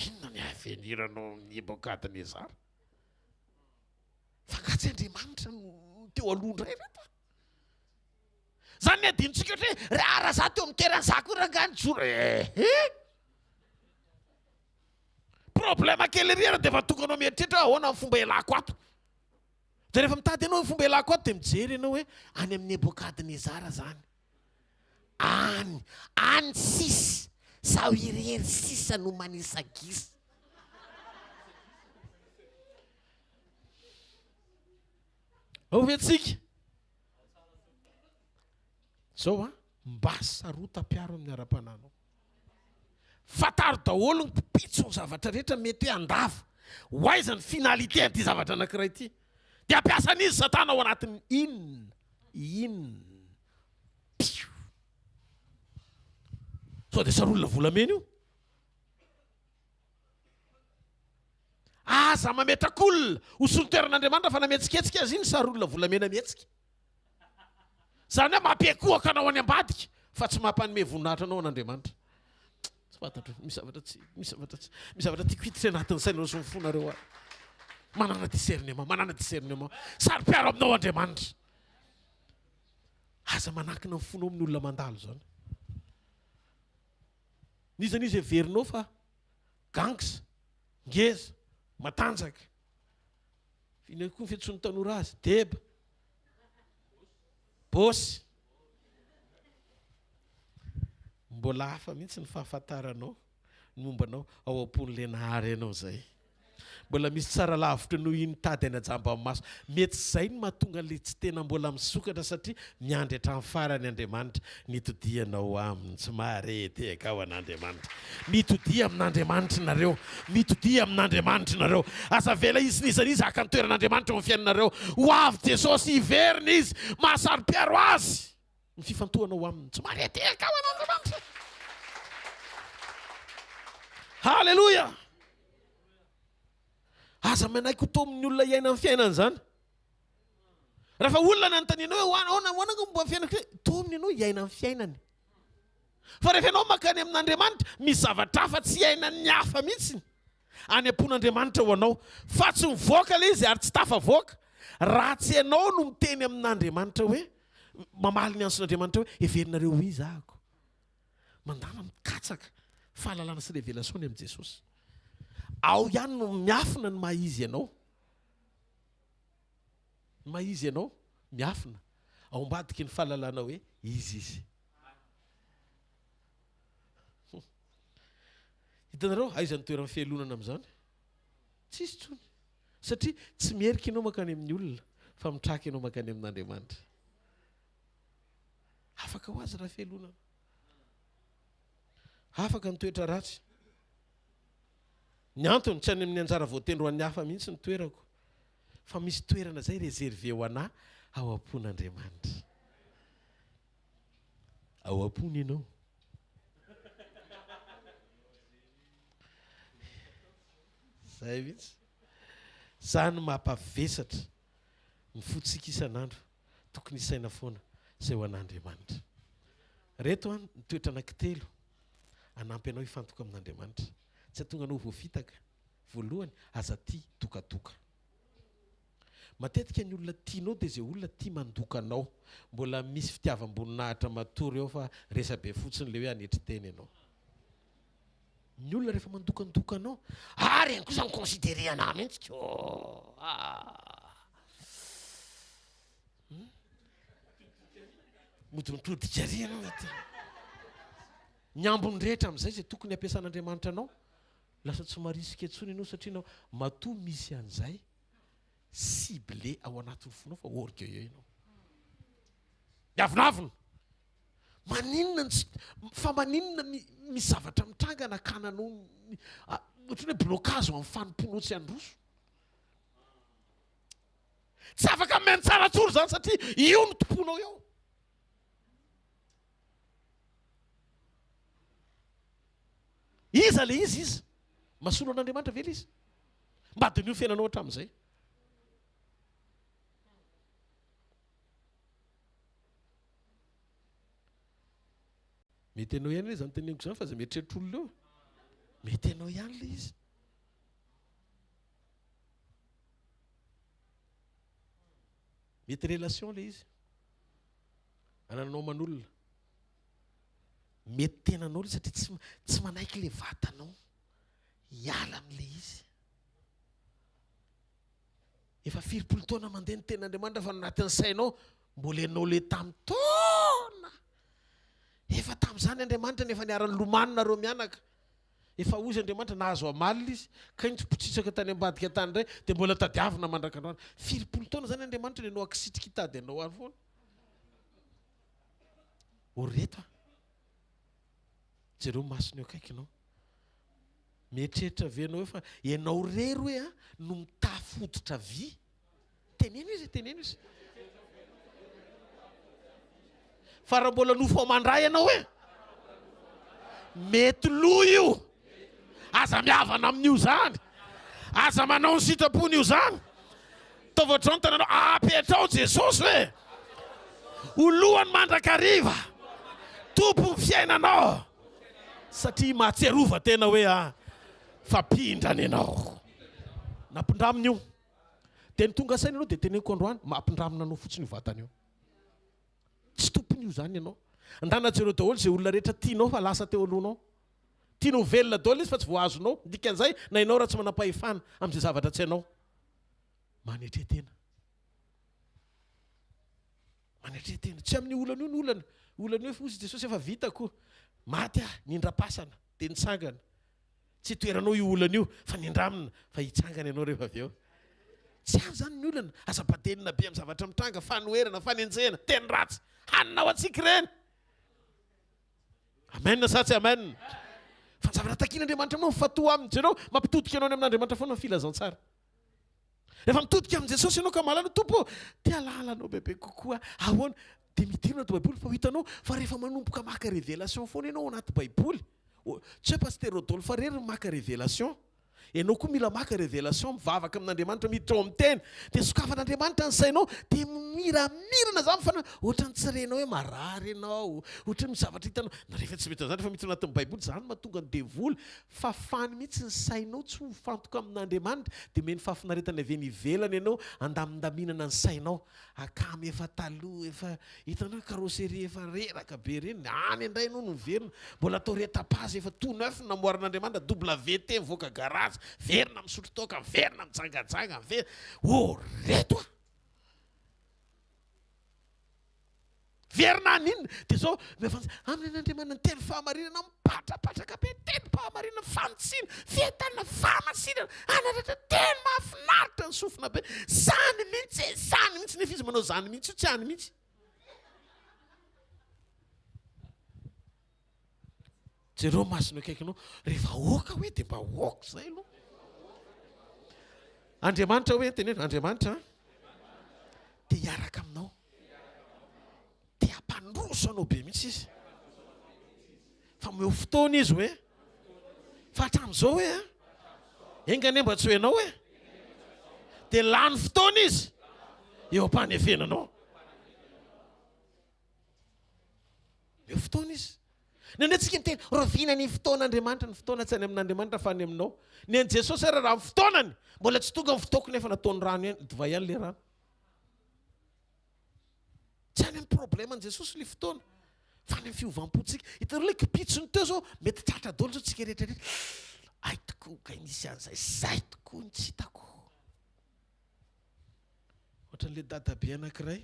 inona ny aveniranao Nebokadnezara fa katsy Andriamanitra no teo alohandray reto zany ny adinontsika hoe raha za teo mitoerany zako rangany joro problème kely rera dia efa tokony anao mieritreritra ahoana amin'ny fomba ialako ato dia rehefa mitady ianao ny fomba ialako ato dia mijery ianao hoe any amin'ny Nebokadnezara zany any sisa zaho irery sisa no manisagisa ovetsika zao a mba sarota piaro amin'ny ara-pananao fataro daholo ny mpitso ny zavatra rehetra mety hoe andava hoaiza ny finalité an'ity zavatra anankiray ity dia ampiasan'izy satana ao anatin'ny inona pio so dia sarolona volamena io aza mametrak'olona hosontoeran'Andriamanitra fa nametsiketsika azy iny sarolona volamena mihetsika zany hoe mampiakohaka anao any ambadika fa tsy mampanome voninahitra anao an'Andriamanitra tsy fantatro misy zavatra tiako hiditra anatin'ny sainao sy ny fonareo manana discernement sary piaro aminao Andriamanitra aza manakina ny fonao amin'ny olona mandalo zany nizan'izy everinao fa gangsa ngeza matanjaka ina koa ny fiantsony tanora azy deba bosy mbola hafa mihitsy ny fahafantaranao ny mombanao ao am-pon'le nahary ianao zay mbola misy tsara lavitra noho iny tady any ajamba amin'ny maso mety zay no mahatonga le tsy tena mbola misokatra satria miandry hatramin'ny farany Andriamanitra nitodianao aminy tsy marety akao an'Andriamanitra mitodia amin'Andriamanitra nareo mitodia amin'Andriamanitra nareo asa vela izy nizanizy aka ny toeran'Andriamanitra amin'ny fiainanareo ho avy Jesosy iverina izy mahasary piaro azy ny fifantohanao aminy tsy marety akao an'Andriamanitra halleluja aza manaiky ho to amin'ny olona iaina amin'ny fiainana zany rehefa olona nanontanianao hoe ahoana mba fiainana to amin'ny ianao iaina amin'ny fiainany fa rehefa ianao makany amin'Andriamanitra misy zavatra hafa tsy iainany ny hafa mihitsiny any ampon'Andriamanitra ho anao fa tsy mivoaka le izy ary tsy tafavoaka raha tsy ianao no miteny amin'Andriamanitra hoe mamaly ny anson'Andriamanitra hoe everinareo izy ahako mandana mikatsaka fahalalana sy révélation amin'ny Jesosy ao ihany no miafina ny mahizy ianao miafina ao ambadiky ny fahalalana hoe izy hitanareo aizany toerany fialonana amin'izany tsisy tsony satria tsy mierika ianao makany amin'ny olona fa mitraka ianao makany amin'Andriamanitra afaka ho azy raha fialonana afaka ny toetra ratsy ny antony tsy any amin'ny anjara voatendro an'ny hafa mihitsy ny toerako fa misy toerana zay réservé ho ana ao am-pon'Andriamanitra ao am-pony ianao zay mihitsy zany mampavesatra ny fotsika isan'andro tokony isaina foana zay ho an'Andriamanitra reto a ny toetra anankitelo anampy anao hifantoka amin'Andriamanitra tsy atonga anao voafitaka voalohany aza tia tokatoka matetika ny olona tianao dia zay olona tia mandoka anao mbola misy fitiavam-boninahitra matory ao fa resabe fotsiny le hoe anetry teny ianao ny olona rehefa mandokandoka anao reny kosa ny considéré anah mihitsy modimotodika ary anao ny ambony rehetra amin'izay zay tokony ampiasan'Andriamanitra anao lasa tsy marisika etsony ianao satria anao matoa misy an'izay ciblé ao anatin'ny fonao fa orgueilleux ianao miavinavina maninona misy zavatra mitranga nakananao ohatrany hoe blocage amin'ny fanomponao tsy androso tsy afaka mihany tsara tsory zany satria io no tomponao eo Iza le izy masolo an'Andriamanitra vela izy mbadin'io fiainanao hatramin'izay. Mety anao ihany le zany teneniko zany fa zay mieritreritra olona eo mety anao ihany le izy. Mety relation le izy ananao manolona mety tenanao le satria tsy manaiky le vatanao hiala amin'le izy. Efa 40 taona mandeha ny ten'Andriamanitra fa anatin'ny sainao mbola enao le tamin'ny taona efa tamin'izany Andriamanitra nefa niarany lomaninareo mianaka efa ozy Andriamanitra nahazo amaly izy ka intsopitsitsaka tany ambadika tany indray dia mbola tadiavina mandraka androany 40 taona zany Andriamanitra ny anao akisitriky hitady anao ary foana. Oreto jereo masony eo akaikinao mieritreritra venao efa ianao rery hoe no mitafoditra vy. Teneno izy fa raha mbola nofo mandray ianao hoe mety loha io aza miavana amin'io zany aza manao ny sitrapony io zany taovatrao ny tananao apetrao Jesosy hoe olohany mandrakariva tompo ny fiainanao satria mahatsiarova tena hoe fampindrany ianao nampindramina io teny tonga saina ianao dia teneniko androany mampindramina anao fotsiny io vatana io tsy tompony io zany ianao andanajereo daholo zay olona rehetra tianao fa lasa teo alohanao tianao velona daholo izy fa tsy voazonao dikan'izay na ianao raha tsy manam-pahefana amin'izay zavatra tsy hainao manetretena tsy amin'ny olana io ny olana io fozy Jesosy efa vitako maty nindra-pasana dia nitsangana tsy toeranao io olana io fa nindramina fa hitsangana ianao rehefa avy eo tsy azo zany ny olana aza-padenina be amin'ny zavatra mitranga fanoerana fanenjena teny ratsy haninao atsika ireny. Amen sa tsy amen. Fa ny zavatra takian'Andriamanitra aminao mifatoa aminy jereo mampitodika ianao ny amin'Andriamanitra foana ny filazantsara. Rehefa mitodika amin' Jesosy ianao ka malala tompo tia lalanao bebe kokoa ahoana dia midirina anaty baiboly fa ho hitanao fa rehefa manomboka maka révélation foana ianao anaty baiboly tsy hoe pasteur Rodolphe fa rery maka révélation ianao koa mila maka révélation mivavaka amin'Andriamanitra miditra ao amin'ny teny dia sokafan'Andriamanitra ny sainao dia miramirana zany fa ohatrany tsy renao hoe marary ianao ohatrany zavatra hitanao na rehefa tsy mety zany rehefa miditra anatin'ny baiboly zany mahatonga ny devoly fafany mihitsy ny sainao tsy ho fantoka amin'Andriamanitra dia meny fafinaretana avy ny ivelany ianao andamindaminana ny sainao akamy efa taloha efa hitanao carrosserie efa reraka be reny any indray ianao no miverina mbola atao reta-pazy efa tout neuf namoaran'Andriamanitra WT mivoaka garage verina misotro toka verina mijangajanga reto verina an'inona dia zao amin'ny an'Andriamanitra ny teny fahamarinana mipatrapatraka be teny fahamarinana fantsiana fiatanana fahamasinana anaratra teny mahafinaritra ny sofina be zany mihitsy nefa izy manao zany mihitsy io tsy any mihitsy. Jereo masino akaikinao rehefa oka hoe dia mba oka zay aloha Andriamanitra hoe teneno Andriamanitra dia hiaraka aminao dia hampandroso anao be mihitsy izy fa meo fotoana izy hoe fa hatramin'izao hoe engane mba tsy hoenao hoe dia lany fotoana izy eo ampanefenanao meo fotoana izy ny anetsika miteny rovina ny fotoan'Andriamanitra ny fotoana tsy any amin'Andriamanitra fa any aminao ny an'i Jesosy raha ny fotoanany mbola tsy tonga ny fotoako nefa nataony rano ihany divay ihany le rano tsy any amin'ny problème an'i Jesosy le fotoana fa any amin'ny fiovam-potsika hitanao le kipitsony teo zao mety tratra daholo zao tsika rehetrarehetra ay tokoa ka nisy an'izay zay tokoa ny tsy hitako ohatran'le dadabe anankiray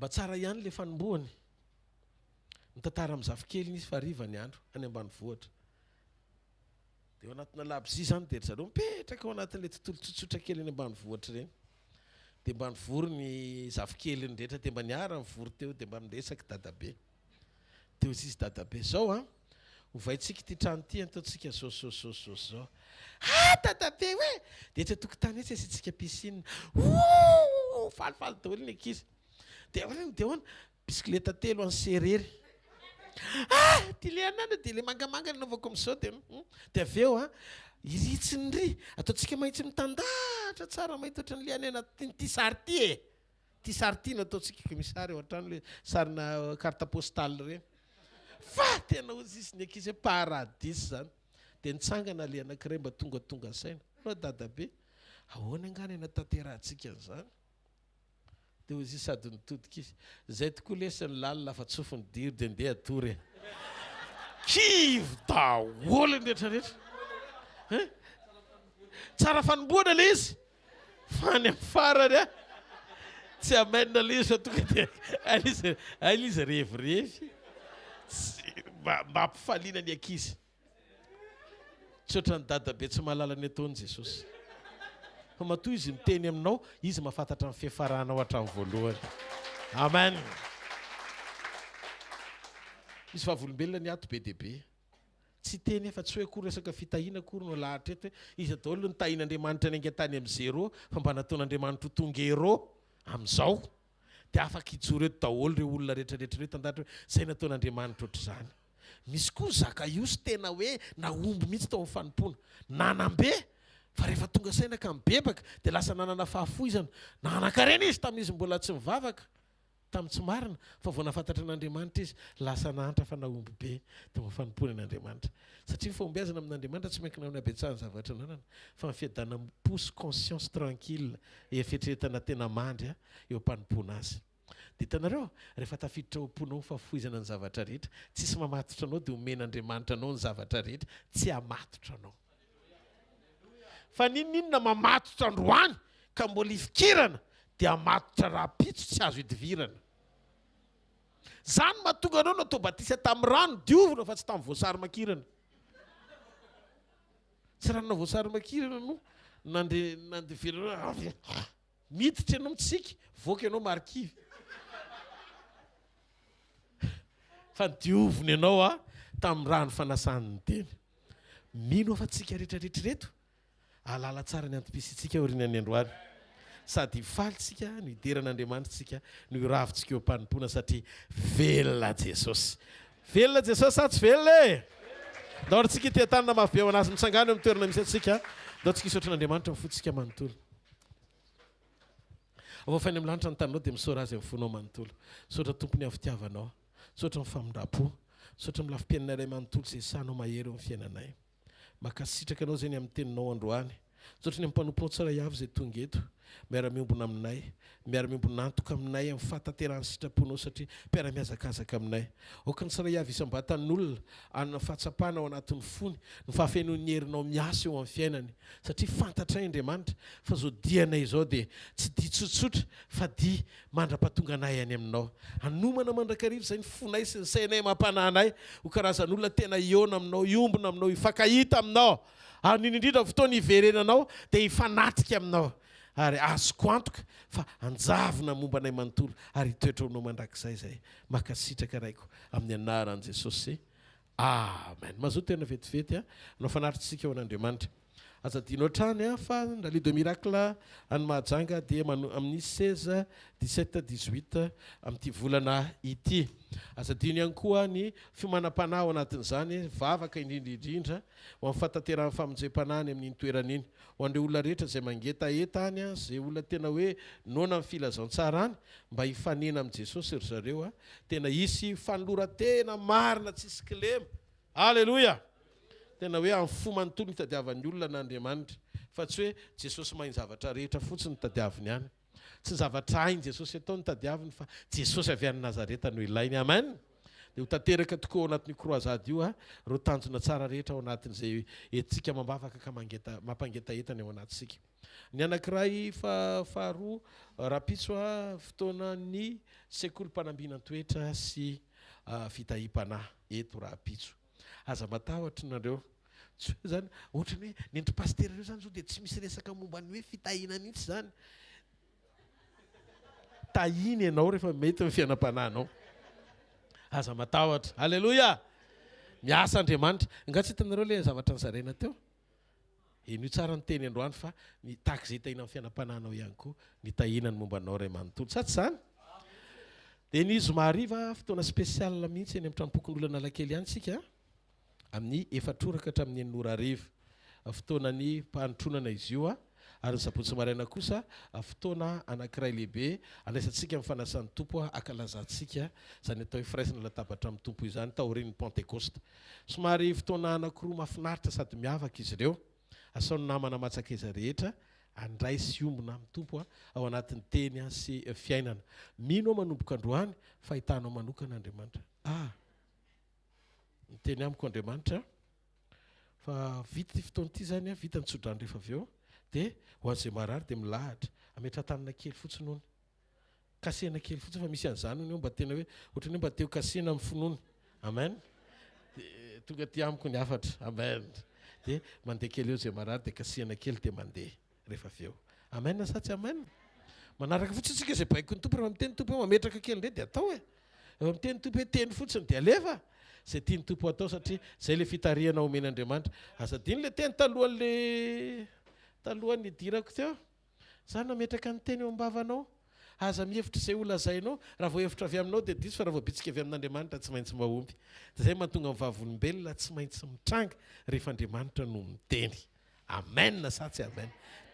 mba tsara ihany le fanombohany mitantara amin'ny hvkl izy fa hariva ny andro any ambanivohitra dia ao anatina labozia zany dia ry zareo mipetraka ao anatin'le tontolo tsotsotra kely any ambanivohitra ireny dia mba nivory ny hvkeliny rehetra dia mba niara mivory teo dia mba miresaka dadabe teo izy dadabe zao hovaintsika ty trano ty ataontsika zao zao dadabe hoe dia tsy atokotany etsy asitsika piscine falifaly daholo ny ankizy dia hoana bisikleta telo any serery ty le anana dia le mangamanga nanaovako amin'izao dia avy eo iritsiny ry ataontsika mahitsy mitandahatra tsara mahita ohatra n'le any ty sary ty ty sary ty no ataontsika misary ohatrany le sarina carte postale reny fa tena ozy izy ny ankizy hoe paradisy zany dia nitsangana le anankiray mba tonga saina no dadabe ahoana angany natanterahantsika an'izany dia ozy izy sady nitodika izy zay tokoa lesany lalina fa tsofiny diry dia ndeha atory kivy daholo ny rehetrarehetra tsara fanomboana le izy fany amin'ny farany tsy amainina le izy fa tonga dia alizy revirevy mba ampifaliana ny ankizy tsy oatra ny dadabe tsy mahalala ny ataony Jesosy fa matoa izy miteny aminao izy mahafantatra ny fihafaranao hatramin'ny voalohany amen misy vavolombelona ny ato be deaibe tsy teny efa tsy hoe akory resaka fitahina akory no lahatra eto hoe izy daholo ny tahin'Andriamanitra ny angetany amin'ny zéro fa mba nataon'Andriamanitra ho tonga ero amin'izao dia afaka hijoro eto daholo reo olona rehetrarehetra reo tandahatra hoe zay nataon'Andriamanitra ohatr'izany misy koa zakaiosy tena hoe naomby mihitsy tao amin'ny fanompona nanambe fa rehefa tonga saina ka mibebaka dia lasa nanana fahafoizana nanankarena izy tamin'izy mbola tsy mivavaka tamin'ny tsy marina fa vao nafantatra an'Andriamanitra izy lasa nahatra fa naomby be tao amin'ny fanompona an'Andriamanitra satria fombiazana amin'Andriamanitra tsy miankina amin'ny abetsahany zavatra nanana fa mifedana pousse conscience tranquille efetretana tena mandry eo mpanompoana azy dia hitanareo rehefa tafiditra omponao fahafoizana ny zavatra rehetra tsisy mamatotra anao dia omen'Andriamanitra anao ny zavatra rehetra tsy hamatotra anao fa ninninona mamatotra androany ka mbola ifikirana dia hamatotra raha-pitso tsy azo hidivirana zany mahatonga anao natao batisa tamin'ny rano diovina fa tsy tamin'ny voasary makirana tsy ranona voasary makirana no nandivirana miditra ianao mitsika voaka ianao marikivy fa diovina ianao tamin'ny rano fanasany ny teny mino fa tsika rehetrarehetra reto alala tsara ny antom-pisitsika orinany androany sady falitsika no hideran'Andriamanitra tsika no iravintsika eo mpanompoana satria velona Jesosy sa tsy velona e daory tsika ity tanana mafy be ao anazy mitsangana eo amin'ny toerana misy atsika dao tsika isotran'Andriamanitra mifotsika manontolo avafainy amin'ny lanitra ny taninao dia misaora azy amin'ny fonao manontolo sotra tompony amin'ny fitiavanao sotra amin'ny famindrapo sotra amin'ny lafim-piainana iray manontolo izay sanao mahery eo amin'ny fiainanay makasitraka anao zay ny amin'ny teninao androany sotra ny ampanomponao tsara avy zay tonga eto miara-miombona aminay miara-miombo nantoka aminay amin'ny fahatanterahany sitraponao satria mpiara-miazakazaka aminay okany tsara avy isam-batan'olona anona fahatsapana ao anatin'ny fony ny fahafenon'ny herinao miasa eo amin'ny fiainany satria fantatray Andriamanitra fa zao dianay izao dia tsy dia tsotsotra fa dia mandra-pahatonga anay any aminao anomana mandrakarivo zay ny fonay sy ny sainay mampananay ho karazan'olona tena iona aminao iombona aminao ifankahita aminao ary ninindrindra fotoana iverenanao dia hifanatrika aminao ary azoko antoka fa anjavona momba anay manontolo ary hitoetra aminao mandrakizay zay makasitraka raiko amin'ny anaran'i Jesosy amen mazoto tena vetivety anao fanatritsika ao an'Andriamanitra azadinao trany fa ndali de miracle any mahajanga dia amin'ny 16 17 18 amin'ity volana ity azadino ihany koa ny fimanam-panahy ao anatin'izany vavaka indrindraindrindra ho amin'ny fahatanterahany famonjem-panahny amin'iny toerana iny ho an'ireo olona rehetra izay mangetaeta any zay olona tena hoe nona amin'ny filazaontsara any mba hifanena amin'i Jesosy ry zareo tena hisy fanolora tena marina tsisy kilema alleluia tena hoe amin'ny fo manontolo nitadiavan'ny olona n'Andriamanitra fa tsy hoe Jesosy mahay zavatra rehetra fotsiny nitadiaviny ihany tsy zavatra hainy Jesosy atao nitadiaviny fa Jesosy avy any Nazareta no ilainy amen dia ho tanteraka tokoa ao anatin'ny kroazady io reo tanjona tsara rehetra ao anatin'izay etsika mambavaka ka mampangetaetany ao anatsika ny anankiray faharoa rapitso fotoana ny sekoly mpanambinan-toetra sy fitahim-panahy eto rapitso aza matahotra nareo tsy hoe zany ohatrany hoe nendrim-pastera reo zany zao dia tsy misy resaka momba ny hoe fitahina mihitsy zany tahiny ianao rehefa mety ny fiainam-panahinao aza matahotra alleloia miasa Andriamanitra nga tsy hitanareo le zavatra nyzaraina teo ino tsara ny teny androany fa ny tahaka izay tahina amin'ny fiainam-panahinao ihany koa ny tahinany momba anao ray manontolo sa tsy zany dia ny zomariva fotoana spesiala mihitsy eny amin'ny tranom-pokon'olona Analakely ihany sika amin'ny 4 ka hatramin'ny 9 ariva fotoanany mpanotronana izy io ary ny sabotsy maraina kosa fotoana anankiray lehibe andraisantsika amin'ny fanasan'ny tompo akalazantsika zany atao hoe firaisana latabatra amin'ny tompo izany taorian'ny pentecoste somary fotoana anankiroa mahafinaritra sady miavaka izy ireo asaony namana matsaka izy rehetra andray sy ombona amin'ny tompo ao anatin'ny teny sy fiainana mino ao manomboka androany fahitanao manokana Andriamanitra ny teny amiko Andriamanitra fa vita ty fotoana ity zany vita ny tsodrany rehefa avy eo dia ho an'izay marary dia milahatra ametra tanana kely fotsiny hony kasena kely fotsiny fa misy an'izany hony eo mba tena hoe ohatrany hoe mba teo kasena amin'ny finoany amen dia tonga ty amiko ny afatra amen dia mandeha kely eo zay marary dia kasena kely dia mandeha rehefa avy eo amen sa tsy amen manaraka fotsiny tsika zay baiko ny tompo rehefa miteny tompo hoe mametraka kely ndray dia atao e rehefa miteny tompo hoe teny fotsiny dia alefa zay tiany tompo atao satria zay le fitarihana omen'Andriamanitra azadiny le teny talohan'ny idirako teo za nametraka ny teny eo am-bavanao aza mihevitra zay olazainao raha vao hevitra avy aminao dia diso fa raha vao bitsika avy amin'Andriamanitra tsy maintsy mahomby dia zay mahatonga ny vavolombelona tsy maintsy mitranga rehefa Andriamanitra no miteny amen sa tsy amen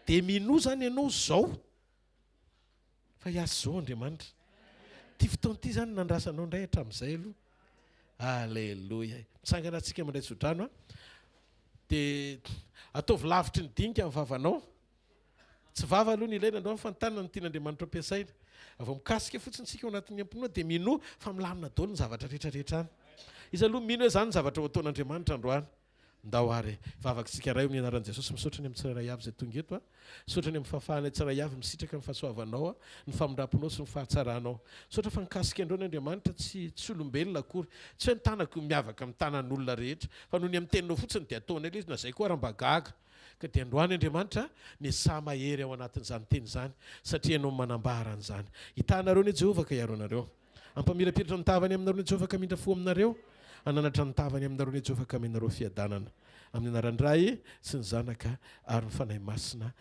dia mino zany ianao zao fa hiazo zao Andriamanitra ty fotoana ity zany nandrasanao indray hatramin'izay aloha alleloia mitsangana antsika mandray sodrano dia ataovy lavitry ny dinika amin'ny vavanao tsy vava aloha ny ilaina androany fa ny tanana ny tian'Andriamanitra ampiasaina avao mikasika fotsiny tsika ao anatin'ny ampinoa dia mino fa milamina daholo ny zavatra rehetrarehetra any izy aloha mino hoe zany ny zavatra ho ataon'Andriamanitra androany ndao ary vavakantsika ray amin'ny anaran'i Jesosy misaotrany amin'ny tsirairay avy zay tonga eto misaotrany amin'ny fahafahana tsirairay avy misitraka amin'ny fahasoavanao ny famindramponao sy ny fahatsaranao saotra fa nikasika andreo ny Andriamanitra tsy olombelona akory tsy hoe ny tanako miavaka amin'ny tanan'olona rehetra fa noho ny amin'ny teninao fotsiny dia ataony aloha izy na zay koa raha mba gaga ka dia androany Andriamanitra miasa mahery ao anatin'izany teny zany satria ianao manambara an'izany hitanareo ny Jehovah ka iaro anareo ampamirapiratra ny tavany aminareo ny Jehovah ka mindra fo aminareo ananatra ny tavany aminareo ny Jehovah ka aminareo fiadanana amin'ny anaran'ny Ray sy ny Zanaka ary ny fanahy masina